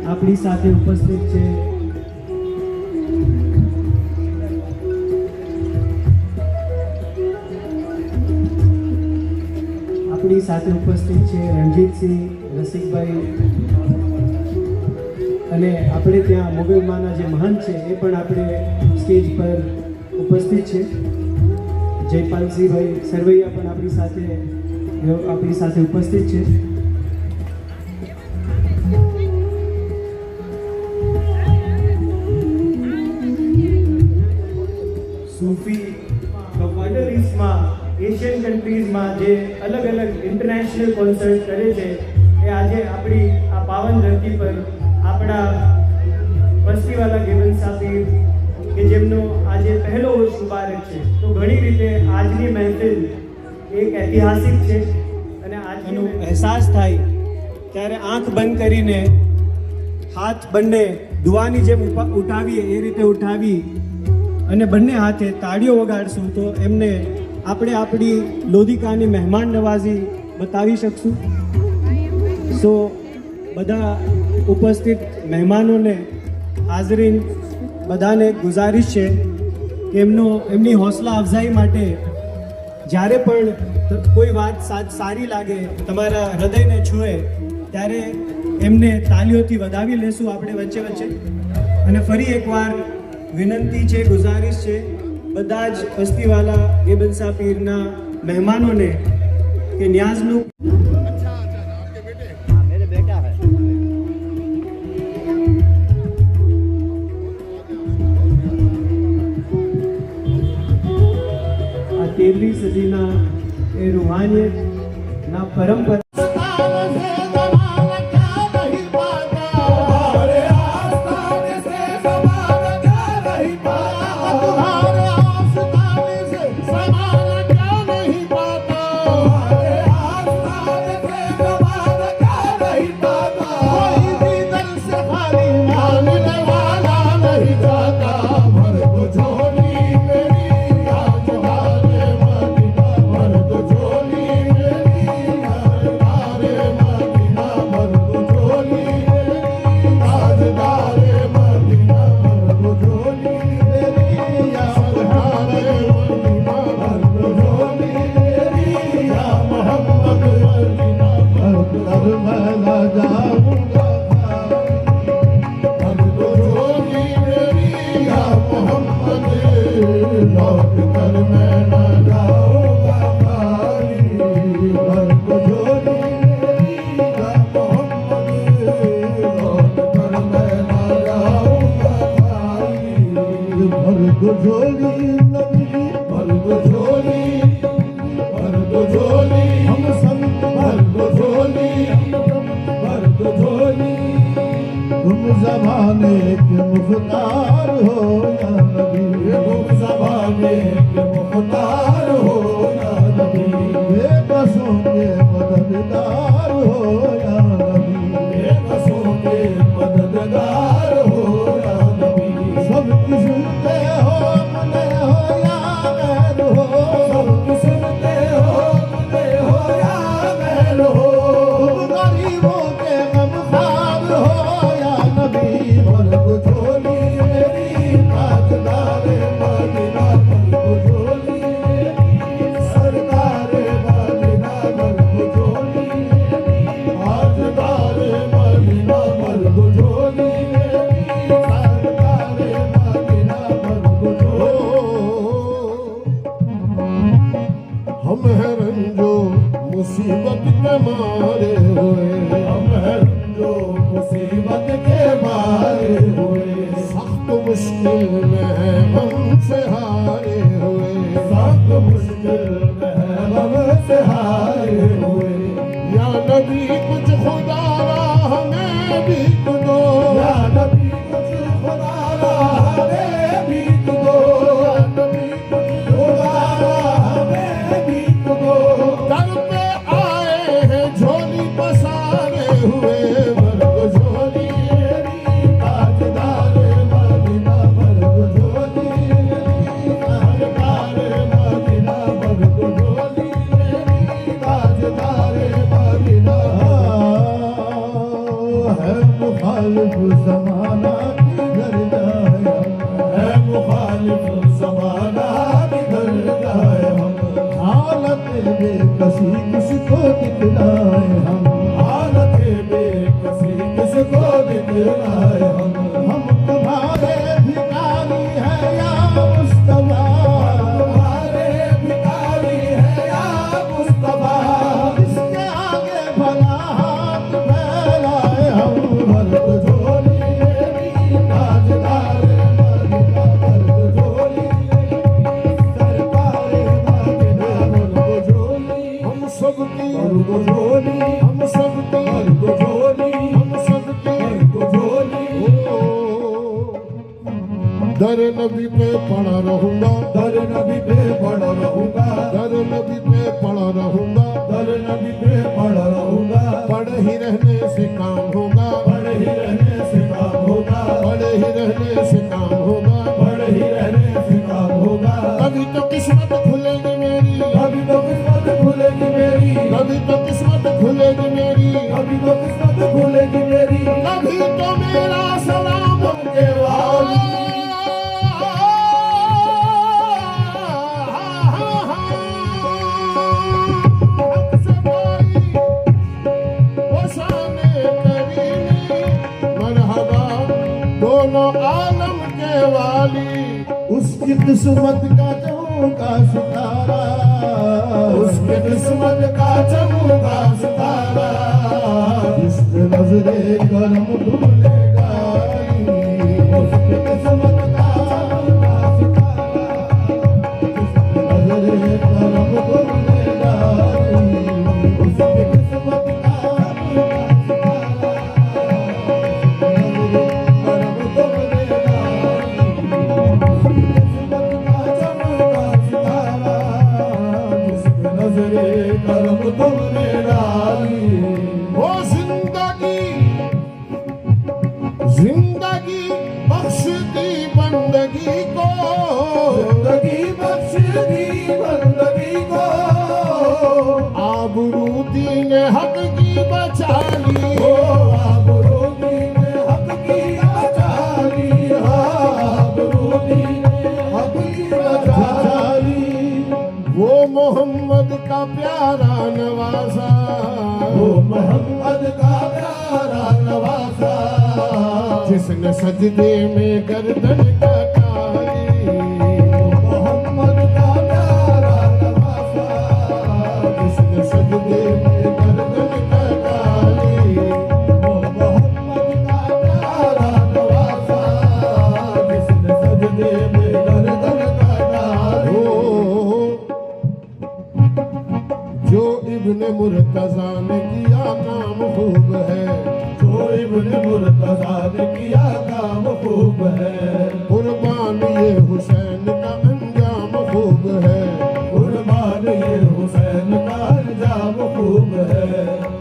આપણી સાથે ઉપસ્થિત છે રણજીતસિંહ, રસિકભાઈ, અને આપણે ત્યાં મોગલમાના જે મહંત છે એ પણ આપણે સ્ટેજ પર ઉપસ્થિત છે। જયપાલસિંહભાઈ સરવૈયા પણ આપણી સાથે ઉપસ્થિત છે। સૂફી કવ્વાલીમાં એશિયન કન્ટ્રીઝમાં જે અલગ અલગ ઇન્ટરનેશનલ કોન્સર્ટ કરે છે, એ આજે આપણી આ પાવન ધરતી પર આપણા બસ્તીવાલા ગેબન સાહેબ કે જેમનો આજે પહેલો વર્ષ મુબારક છે, તો ઘણી રીતે આજની મહેફિલ એક ઐતિહાસિક છે અને આજનો અહેસાસ થાય ત્યારે આંખ બંધ કરીને હાથ બંને દુઆની જેમ ઉઠાવીએ એ રીતે ઉઠાવી અને બંને હાથે તાળીઓ વગાડશું તો એમને આપણે આપણી લોધિકાની મહેમાન નવાઝી બતાવી શકશું। સો બધા ઉપસ્થિત મહેમાનોને, હાજરીન બધાને ગુજારિશ છે કે એમની હौसला અફઝાઈ માટે જ્યારે પણ કોઈ વાત સારી લાગે, તમારા હૃદયને છૂએ, ત્યારે એમને તાલીઓથી વધાવી લેશું આપણે વચ્ચે વચ્ચે। અને ફરી એકવાર વિનંતી છે, ગુજારિશ છે બધા જ બસ્તીવાલા ગેબનસા પીરના મહેમાનોને કે ન્યાઝનું આ 13મી સદીના એ રૂહાનિયતના પરંપરા दो झोली नबी भर दो झोली हम सब भर दो झोली भर दो झोली तुम ज़माने के मुख्तार हो या नबी तुम ज़माने के मुख्तार हो या नबी बेबसों के मददगार हो या नबी बेबसों के मददगार हो या नबी सब सुनते हो मुने हो या गैर हो सब सुनते हो मुने हो या गैर हो तुम गरीबों के गमखार हो या नबी भर दो झोली मेरी ताजदार मदीना भर दो झोली मेरी सरदार मदीना भर दो झोली मेरी ताजदार मदीना भर दो झोली मेरी सरदार मदीना भर दो झोली हम हैं रंजो मुसीबत के मारे हुए हम हैं रंजो मुसीबत के मारे हुए सख्त मुश्किल में है हमसे हारे हुए सख्त मुश्किल में है हमसे हारे हुए या नबी कुछ खुदा हमें भी दो या नबी कुछ खुदा हमें भी दो या नबी कुछ खुदा हमें भी दो दर पे आए हैं झोली पसारे हुए भर दो झोली मेरी ताजदार मदीना भर दो झोली मेरी ताजदार मदीना भर दो झोली मेरी ताजदार मदीना है मुखालिफ ज़माना किधर जाए है मुखालिफ ज़माना किधर जाए हम हालत बेकसी किसको दिखलाए हम हालत बेकसी किसको दिखलाए हम तुम्हारे भिखारी है या मुस्तफा तुम्हारे भिखारी है या मुस्तफा इसके आगे भला हाथ फैलाए हम भर दो झोली मेरी ताजदार मदीना भर दो झोली सरकार मदीना भर दो झोली हम सबकी भर दो झोली हम सबकी भर दो झोली हम सबकी भर दो झोली दर नबी पे पड़ा रहूंगा दर नबी पे पड़ा रहूंगा दर नबी पे पड़ा रहूंगा दर नबी पे पड़ा रहूंगा पड़े ही रहने से काम होगा पड़े ही रहने से काम होगा पड़े ही रहने से काम होगा पड़े ही रहने से काम होगा कभी तो किस्मत खुलेगी मेरी कभी तो किस्मत खुलेगी मेरी कभी तो किस्मत खुलेगी मेरी कभी तो किस्मत खुलेगी मेरी कभी तो मेरा सलाम के वाली दोनों आलम के वाली उसकी किस्मत का चमका सितारा उसकी किस्मत का चमका सितारा जिसके नजरे करम भूलेगा उसकी किस्मत का चमका सितारा जिसके नजरे करम भूलेगा उसकी किस्मत का करम तुमने डाली वो जिंदगी बख्श दी बंदगी को जिंदगी बख्श दी बंदगी को आबरू दीन हक की बचा ली हो आबरू दीन हक की बचा ली आबरू दीन हक की बचा ली वो मोहम्मद का प्यारा नवाजा वो मोहम्मद का प्यारा नवाजा जिसने सजदे में गर्दन कटाई वो मोहम्मद का प्यारा नवाजा जिसने सजदे में गर्दन कटाई वो मोहम्मद का प्यारा नवाजा जिसने सजदे में गर्दन इब्ने मुर्तजा ने किया काम खूब है, जो इब्ने मुर्तजा ने किया काम खूब है, कुर्बान ये हुसैन का अंजाम खूब है, कुर्बान ये हुसैन का अंजाम खूब है,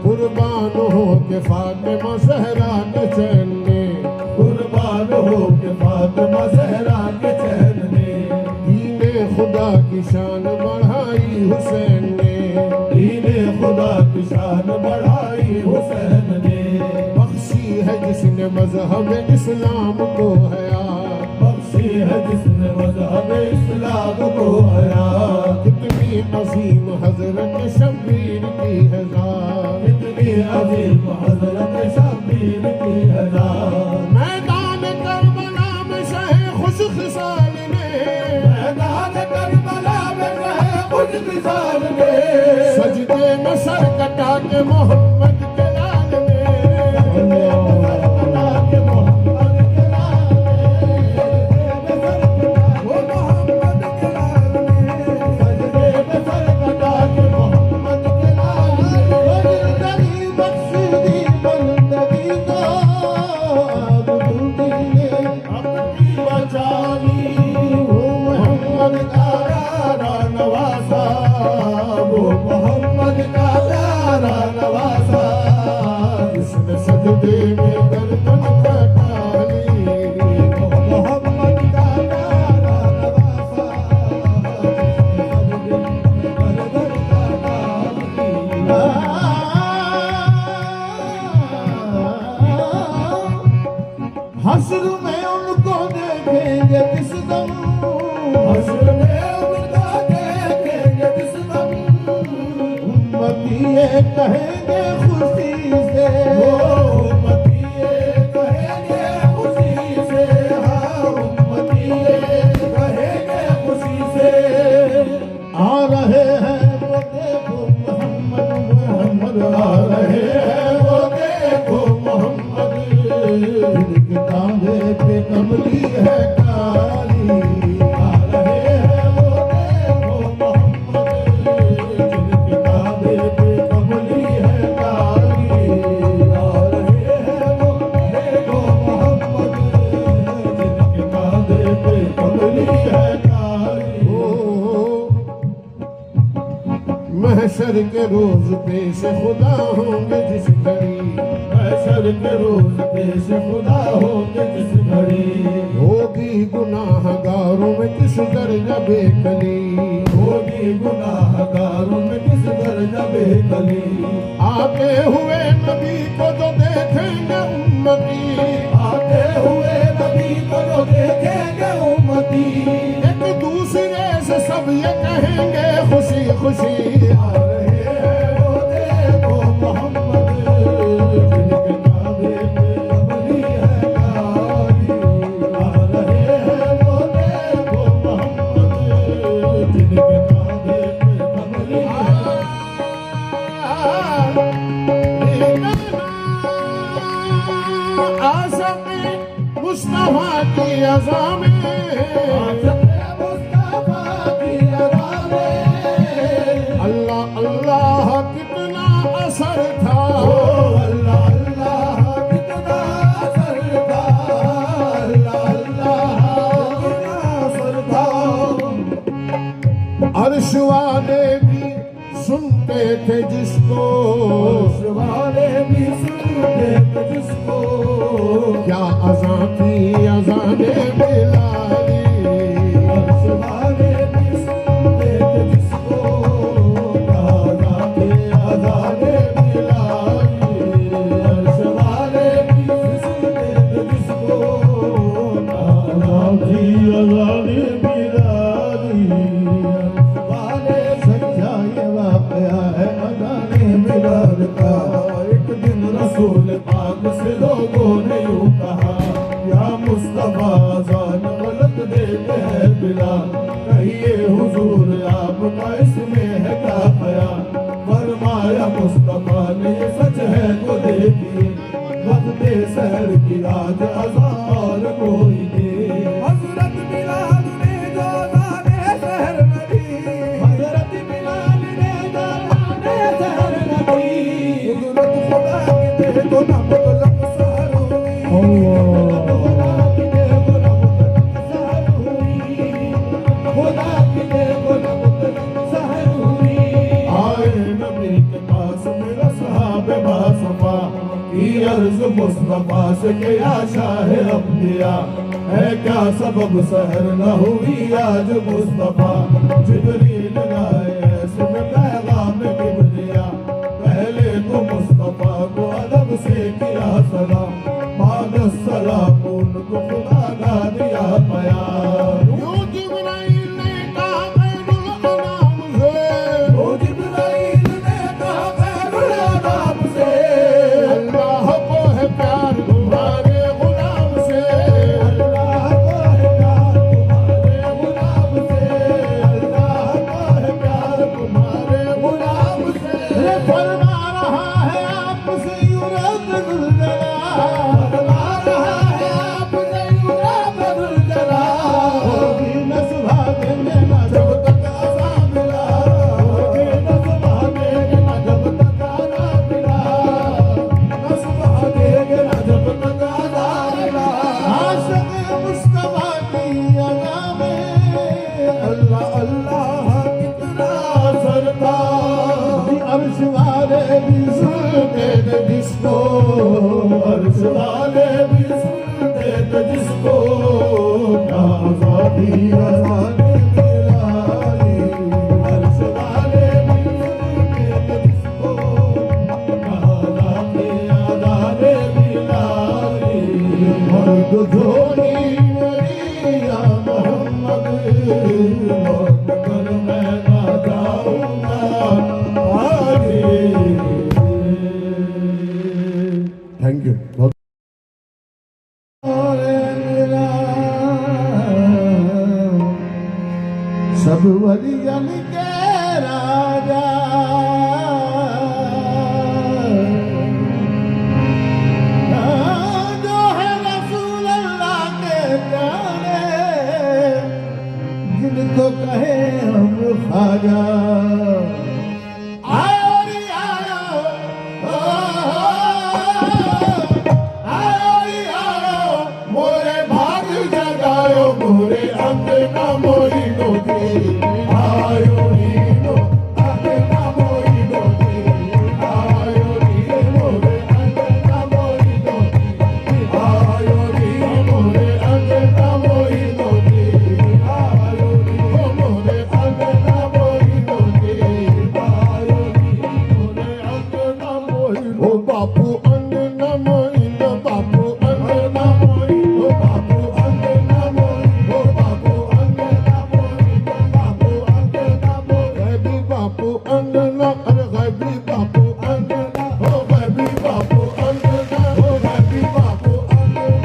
कुर्बान हो के फातिमा ज़हरा के चैन ने, कुर्बान हो के फातिमा ज़हरा के चैन ने, दीने खुदा की शान बढ़ाई हुसैन ने, दीने खुदा की शान बढ़ाई हुसैन ने, बख्शी है जिसने मजहब इस्लाम को हयात, बख्शी है जिसने मज़हब इस्लाम को हयात, कितनी अजीम हजरत शब्बीर की है ज़ात, कितनी अजीम हज़रत शब्बीर की है ज़ात। मैदान करबला में शहे खुश खिसाल ने, मैदान करबला में रहे खुद किसान ने, सजदे में सर कटा के मोहम्मद के लाल ने, कटा के मोहम्मद के लाल वो मोहम्मद के लाल ने, सजदे में सर कटा के मोहम्मद के लाल ने, जिंदगी बख्शी दी बंदगी को आबदूदी ने अपनी बचा ली, वो मोहम्मद का प्यारा नवासा, वो मोहम्मद का प्यारा नवासा, जिसने सजदे में गर्दन कटा ली, वो मोहम्मद का प्यारा नवासा, हश्र में उनको देखेंगे किस दम, हश्र में उनको देखेंगे किस दम, उम्मती ये कहेंगे खुशी से, उम्मती ये कहेंगे खुशी से, हाँ उम्मती ये कहेंगे खुशी से, आ रहे हैं वो देखो मोहम्मद, मोहम्मद आ रहे हैं वो देखो मोहम्मद, जिनके कांधे पे कमली है काली, आ रहे हैं वो देखो मोहम्मद, जिनके कांधे पे कमली है काली, आ रहे हैं वो देखो मोहम्मद, जिनके कांधे पे कमली है काली। महशर के रोज पेश खुदा होंगे जिस घड़ी, महशर के रोज पेश खुदा होंगे जिस घड़ी, होगी गुनाहगारों में किस दर्जा बेकली, होगी गुनाहगारों में किस दर्जा बेकली, आते हुए नबी को जो देखेंगे उम्मती, आते हुए नबी को जो देखेंगे उम्मती, एक दूसरे से सब ये कहेंगे खुशी खुशी, आ रहे हैं वो देखो मोहम्मद, जिनके कांधे पे कमली है काली, आ रहे हैं वो देखो मोहम्मद, जिनके कांधे पे कमली है आज़म मुस्तफा की अज़ा में, अल्लाह अल्लाह कितना असर था, अल्लाह अल्लाह कितना असर था, अल्लाह अल्लाह कितना असर था, अर्श वाले भी सुनते थे जिसको, अर्श वाले भी सुनते थे जिसको, क्या अज़ा थी अज़ाने बिलाली, अर्श वाले भी सुनते थे जिसको, आज़ाने बिलाली, अर्श वाले भी सुनते थे जिसको, आज़ाने बिलाली, अर्श वाले सच्चा ये वाक़या है अज़ाने बिलाल का। एक दिन रसूल पाक से लोगों ने यूं कहा, या मुस्तफा अज़ान गलत देते हैं बिलाल, कहिए हुजूर आपका इसमें है क्या ख्याल, फरमाया मुस्तफा ने ये सच है तो देखिए, वक्त सहर की आज अज़ान और कोई दे, हज़रत बिलाल ने जो अज़ान सहर में दी, हज़रत बिलाल ने जो अज़ान सहर अर्ज मुस्तफा से क्या शाह अम्बिया है क्या सबब सहर न हुई आज मुस्तफा जिब्रील लाए ऐसे में पैगाम किबरिया पहले तो मुस्तफा को अदब से किया सलाम बाद सलाम उनको खुदा का दिया प्यार यूं जिब्राइल ने कहा खैरुल अनाम से, ओ जिब्राइल ने कहा खैरुल अनाम से अल्लाह को है प्यार तुम्हारे गुलाम से, अल्लाह को है प्यार तुम्हारे गुलाम से अल्लाह को है प्यार तुम्हारे गुलाम से ये फरमा रहा है आपसे यूं रब्बुल जलाल, फरमा रहा है आपसे यूं रब्बुल जलाल होगी न सुबह देंगे न जब तक आज़ाद मिला होगी न सुबह देंगे न जब तक आज़ाद मिला न सुबह देंगे न जब तक आज़ाद मिला आशिक मुस्तफा की अदा में अल्लाह अल्लाह कितना सरता अर्श वाले भी सुनते थे जिसको, अर्श वाले भी सुनते थे जिसको क्या आज़ादी आज़ादी मिलाई अर्श वाले भी सुनते थे जिसको क्या आज़ादी आज़ादी मिलाई मर्द धोनी मरिया मोहम्मद, लौट कर मैं ना जाऊंगा आगे थैंक यू। सब वलियन के राजा जो है रसूल अल्लाह के प्यारे, जिनको कहे हम ख्वाजा आयो रे आयो, आयो रे आयो, मोरे भाग जगायो मोरे अंगना मोरी नोती आयो नीनो अंगना मोरी नोती आयो नी मोरे अंगना मोरी नोती आयो नी मोरे अंगना मोरी नोती आयो नी मोरे अंगना मोरी नोती आयो नी मोरे अंगना मोरी ओ बापू अंगना मोइन, बापू अंगना मोरी ओ बापू अंगना मोरी ओ बापू अंगना मोरी ओ बापू अंगना मोरी गैबी बापू अंगना, अरे गैबी बापू अंगना ओ गैबी बापू अंगना ओ गैबी बापू अंगना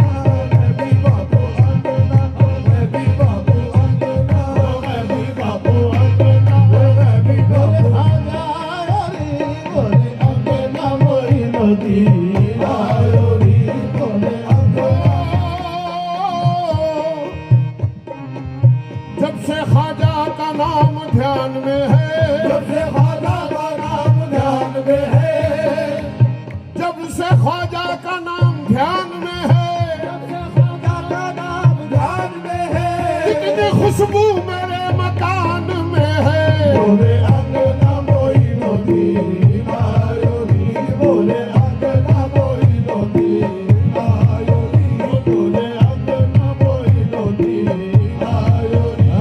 गैबी बापू अंगना ओ गैबी बापू अंगना ओ गैबी बापू अंगना ओ गैबी बापू आया रे बोले अंगना मोइन दी आयो री बोले अंगना जब से ख्वाजा का नाम ध्यान में है, जब से ख्वाजा का नाम ध्यान में है जब से ख्वाजा का नाम ध्यान में है, जब से ख्वाजा का नाम ध्यान में है कितनी खुशबू मेरे मकान में है। बोले अंगना मोई नोती आयो नी बोले अंगना मोई नोती आयो नी बोले अंगना मोई नोती आयो नी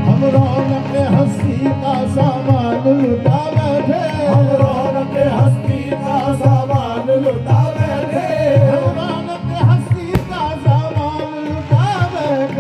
हम रौनक हस्ती का सामान लुटा बैठे, हम रौनक हस्ती का सामान लुटा बैठे हम रौनक हस्ती का सामान लुटा बैठे।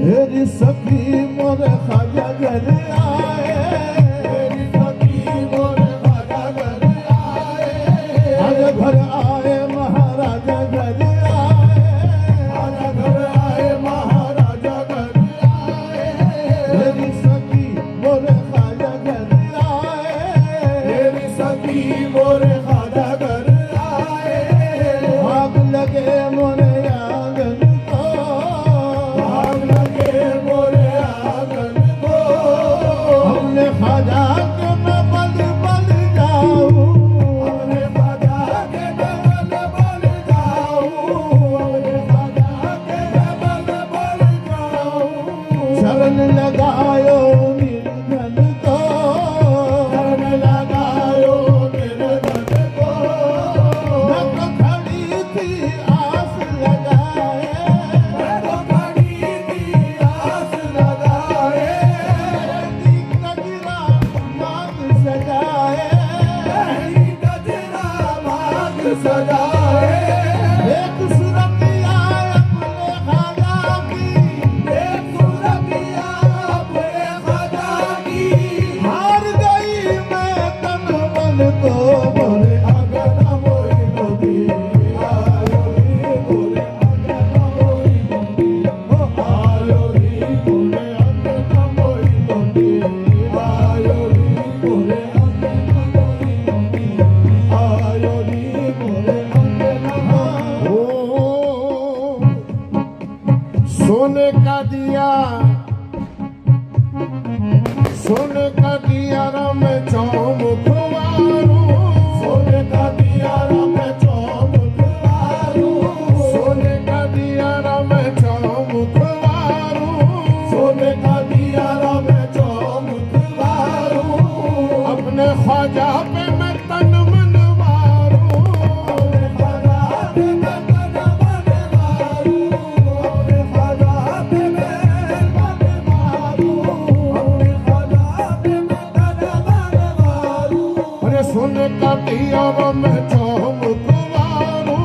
मेरी सखी मोर खाजा घर आए, मेरी सखी मोर खाजा घर आए, आज घर आए महाराजा घर आए, आज घर आए महाराजा घर आए, मेरी सखी मोर खाजा घर आए, मेरी सखी मोर खाजा घर आए, आग लगे मोरे आंगन को, आग लगे मोरे आंगन को, हमने खाजा के मैं बल बल जाऊं, हमने खाजा के मैं बल बल जाऊं, हमने खाजा के मैं बल बल जाऊं, शरण लगायो निर्धन को, शरण लगायो निर्धन को, मैं तो खड़ी थी आस लगाए, मैं तो खड़ी थी आस लगाए, मेरी गजरा मांग सजाए, मेरी गजरा मांग सजाए, एक सुरतिया अपने खाजा की, एक सुरतिया अपने खाजा की, हार गई मैं तन मन को, बोले अगन मोई नदी आयो री, बोले अगन मोई नदी, ओ आयो री, बोले अगन मोई नदी, आयो री, बोले अगन मोई नदी, आयो री, बोले अगन मोई। ओ सोने का दिया, सोने का दिया राम चौमुखवारू, सोने का दिया राम चौमुखवारू, सोने का दिया राम चौमुखवारू, सोने का दिया राम चौमुखवारू, अपने ख्वाजा पे मैं तन मन मारू, अपने ख्वाजा पे मैं तन मन मारू, अपने ख्वाजा पे मैं मन मारू, अपने ख्वाजा पे मैं तन मन मारू, अरे सोने का दिया राम चौमुखवारू,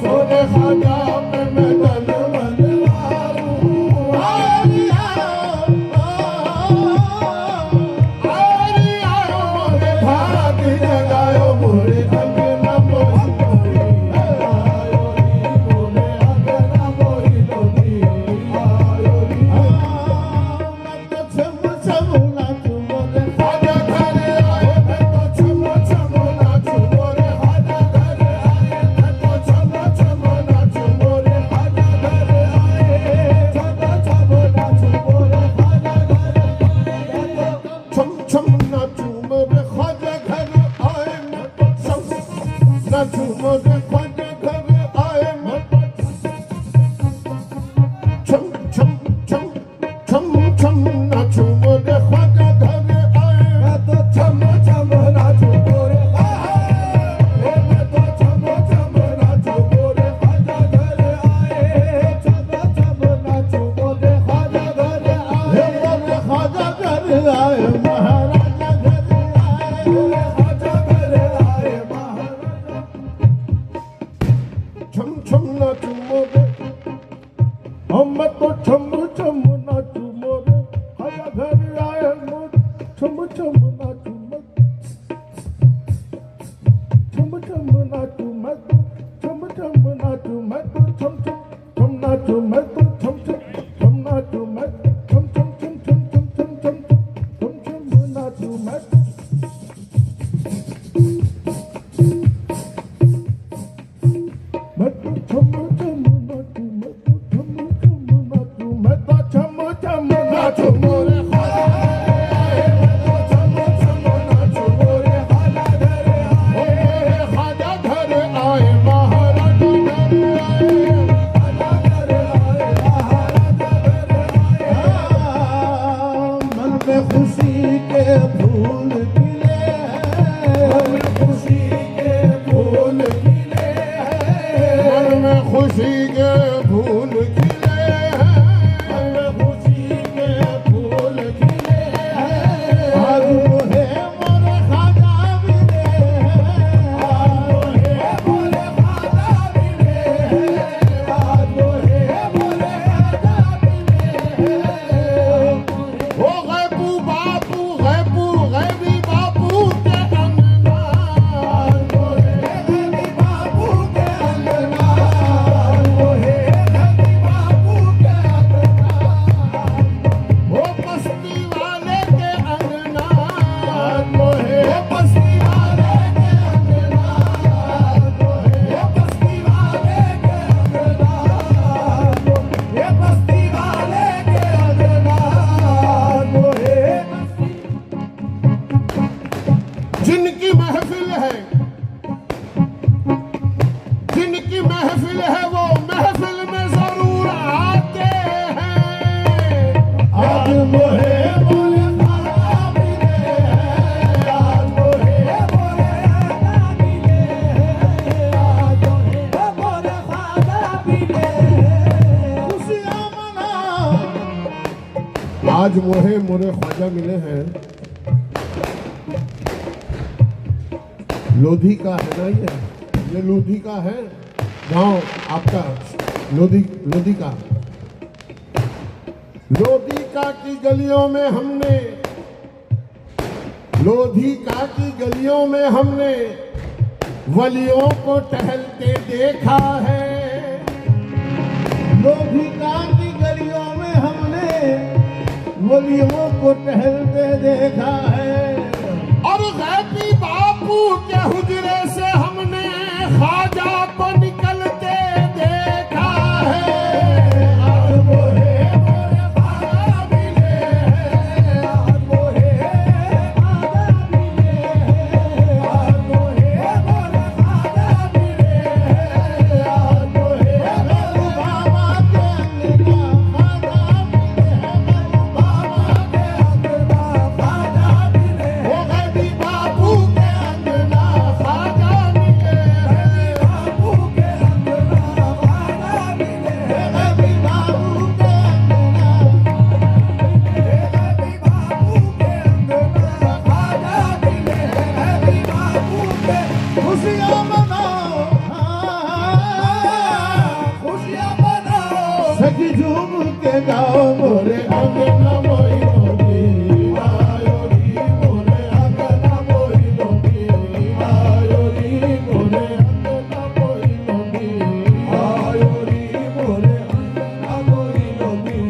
सोने ख्वाजा पे मैं तन मन मारू, आरी आओ मोरे भाग जगायो मोरे अंगना मोई नदी, आयो री, बोले अंगना मोई नदी, आयो री, मैं तो छम छम नाचू मोरे खाजा घर आए, मैं तो छम छम नाचू मोरे खाजा घर आए, मैं तो छम छम नाचू मोरे खाजा घर आए, छम छम नाचू मोरे खाजा घर आए, छम छम नाचू मोरे खाजा घर आए, मैं तो छम नाचू मोरे खाजा घर आए, मैं तो छम छम छम छम छम नाचू मोरे खाजा घर आए, मैं तो छम छम नाचू मोरे मैं तो छम छम नाचू मोरे खाजा घर आए, छम छम नाचू मोरे खाजा घर आए, मोरे खाजा घर आए महाराजा घर आए, मोरे खाजा घर आए महाराजा, छम छम नाचू मोरे, हम तो छम छम नाचू मोरे खाजा घर आए, मोर छम छम नाचू मैं, छम छम नाचू मैं, छम छम नाचू मैं, छम छम छम नाचू मैं, छम छम छम नाचू मैं, छम छम छम छम छम छम छम छम छम नाचू मैं, मैं तो छम छम नाचू मैं, तो छम छम नाचू मैं, मोहे मोरे खाजा मिले हैं, आज मोहे मोरे खाजा मिले हैं, आज मोहे मोरे खाजा मिले हैं। खुशियाँ मना, आज मोहे मोरे ख्वाजा मिले हैं। लोधी का है ना ये लोधी का है गांव आपका, लोधी का की गलियों में हमने, लोधिका की गलियों में हमने वलियों को टहलते देखा है। लोधिका की गलियों में हमने वलियों को टहलते देखा है। और गैबी बापू के हुजरे से हमने ख्वाजा को निकलते देखा है। आज मोहे मोरे ख्वाजा मिले हैं, आज मोहे ख्वाजा मिले हैं, आज मोहे मोरे ख्वाजा मिले हैं, आज मोहे मोरे बाबा के अंगना ख्वाजा मिले हैं, बाबा के अंगना ख्वाजा मिले हैं। वो गैबी बापू के अंगना ख्वाजा मिले हैं, बापू के अंगना ख्वाजा मिले हैं, गैबी बापू के अंगना, गैबी बापू के अंगना ख्वाजा मिले हैं, गैबी बापू के। खुशियाँ मनाओ, खुशियाँ मनाओ, सखी झूम के गाओ मोरे अंगना मोई लोगी, आयो री मोरे अंगना मोई लोगी, आयो री मोरे अंगना मोई लोगी, आयो री मोरे अंगना मोई लोगी,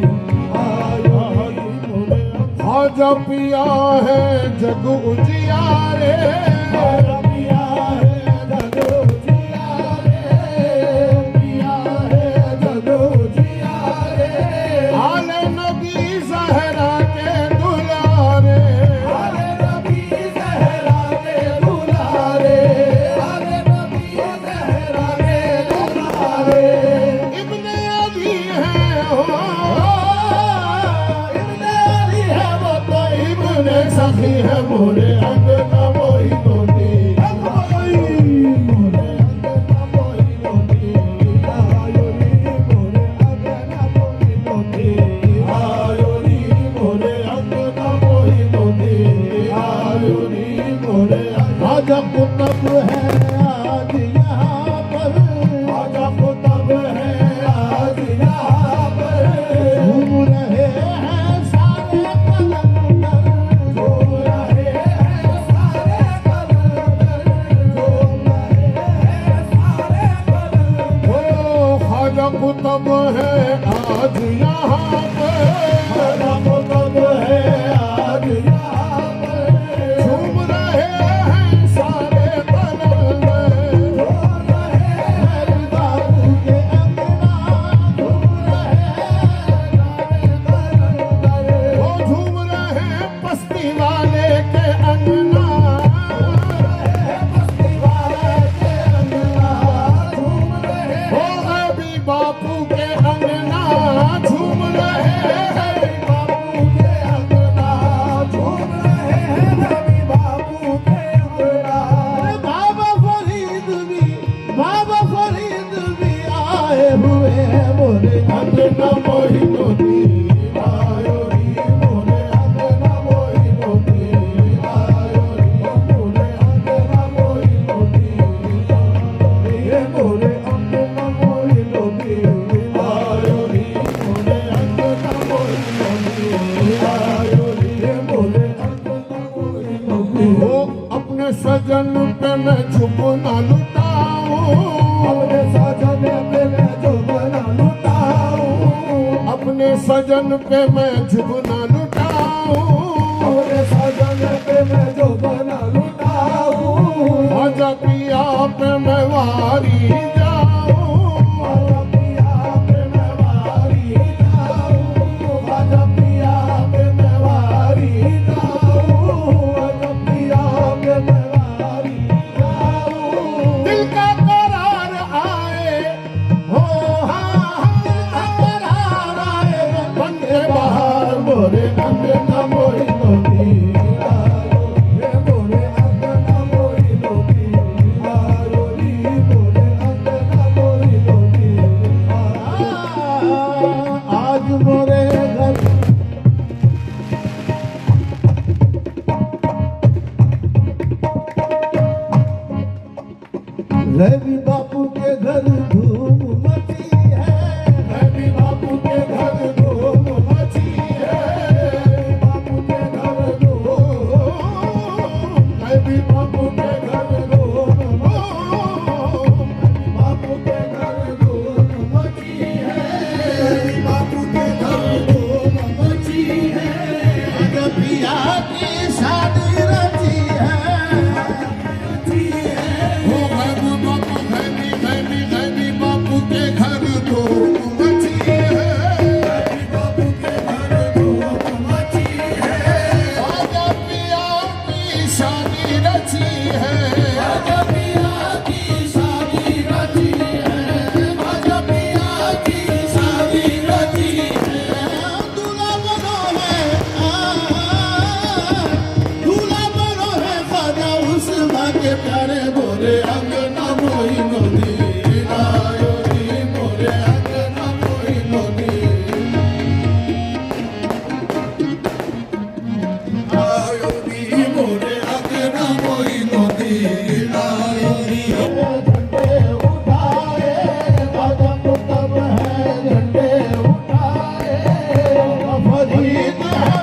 आयो री मोरे। ख्वाजा पिया है जग उजियारे, ख्वाजा पिया है जग उजियारे, पिया है जग उजियारे। आले नबी ज़हरा के दुलारे, आले नबी ज़हरा के दुलारे, आले नबी ज़हरा के दुलारे। इब्ने अली है हो, इब्ने अली है वो तो इब्ने सखी है मोरे अंगना मोई लोगी, मोरे अंगना मोई लोगी, आयो री मोरे अंगना मोई लोगी, आयो री मोरे अंगना मोई लोगी, आयो री मोरे। ख्वाजा कुतुब है आज यहाँ पर, ख्वाजा कुतुब है आज यहाँ पर। घूम रहे हैं सारे कलंदर, घूम रहे हैं सारे कलंदर, घूम रहे हैं सारे कलंदर। ओ ख्वाजा कुतुब है आज यहाँ पर, ख्वाजा कुतुब है आज यहाँ पर। झूम रहे हैं सारे कलंदर, झूम रहे हैं बाबू के अंगना, झूम रहे हैं सारे कलंदर। वो झूम रहे हैं बस्ती वाले के अंगना, झूम रहे हैं बस्ती वाले के अंगना, झूम रहे हैं। वो गैबी बापू के अंगना झूम रहे हैं, बापू के अंगना झूम रहे हैं, गैबी बापू के अंगना। बाबा फरीद भी आए हुए हैं मोरे अंगना मोई लोगी, आयो री मोरे अंगना मोई लोगी, आयो री मोरे अंगना मोई लोगी, ये मोरे अंगना मोई लोगी, आयो री मोरे अंगना मोई लोगी, आयो री मोरे अंगना मोई लोगी। वो अपने सजन पे मैं चुप ना लुटाऊं, अपने सजन पे मैं चुप ना लुटाऊं, अपने सजन पे मैं चुप ना लुटाऊं, अपने सजन पे मैं चुप ना लुटाऊं। ख्वाजा पिया पे मैं वारी जाऊं, ख्वाजा पिया पे मैं वारी जाऊं, ख्वाजा पिया पे मैं वारी जाऊं, ख्वाजा पिया पे मैं वारी जाऊं। दिल का करार आए हो, हाँ दिल का करार आए, बंदे बाहर मोरे अंगना है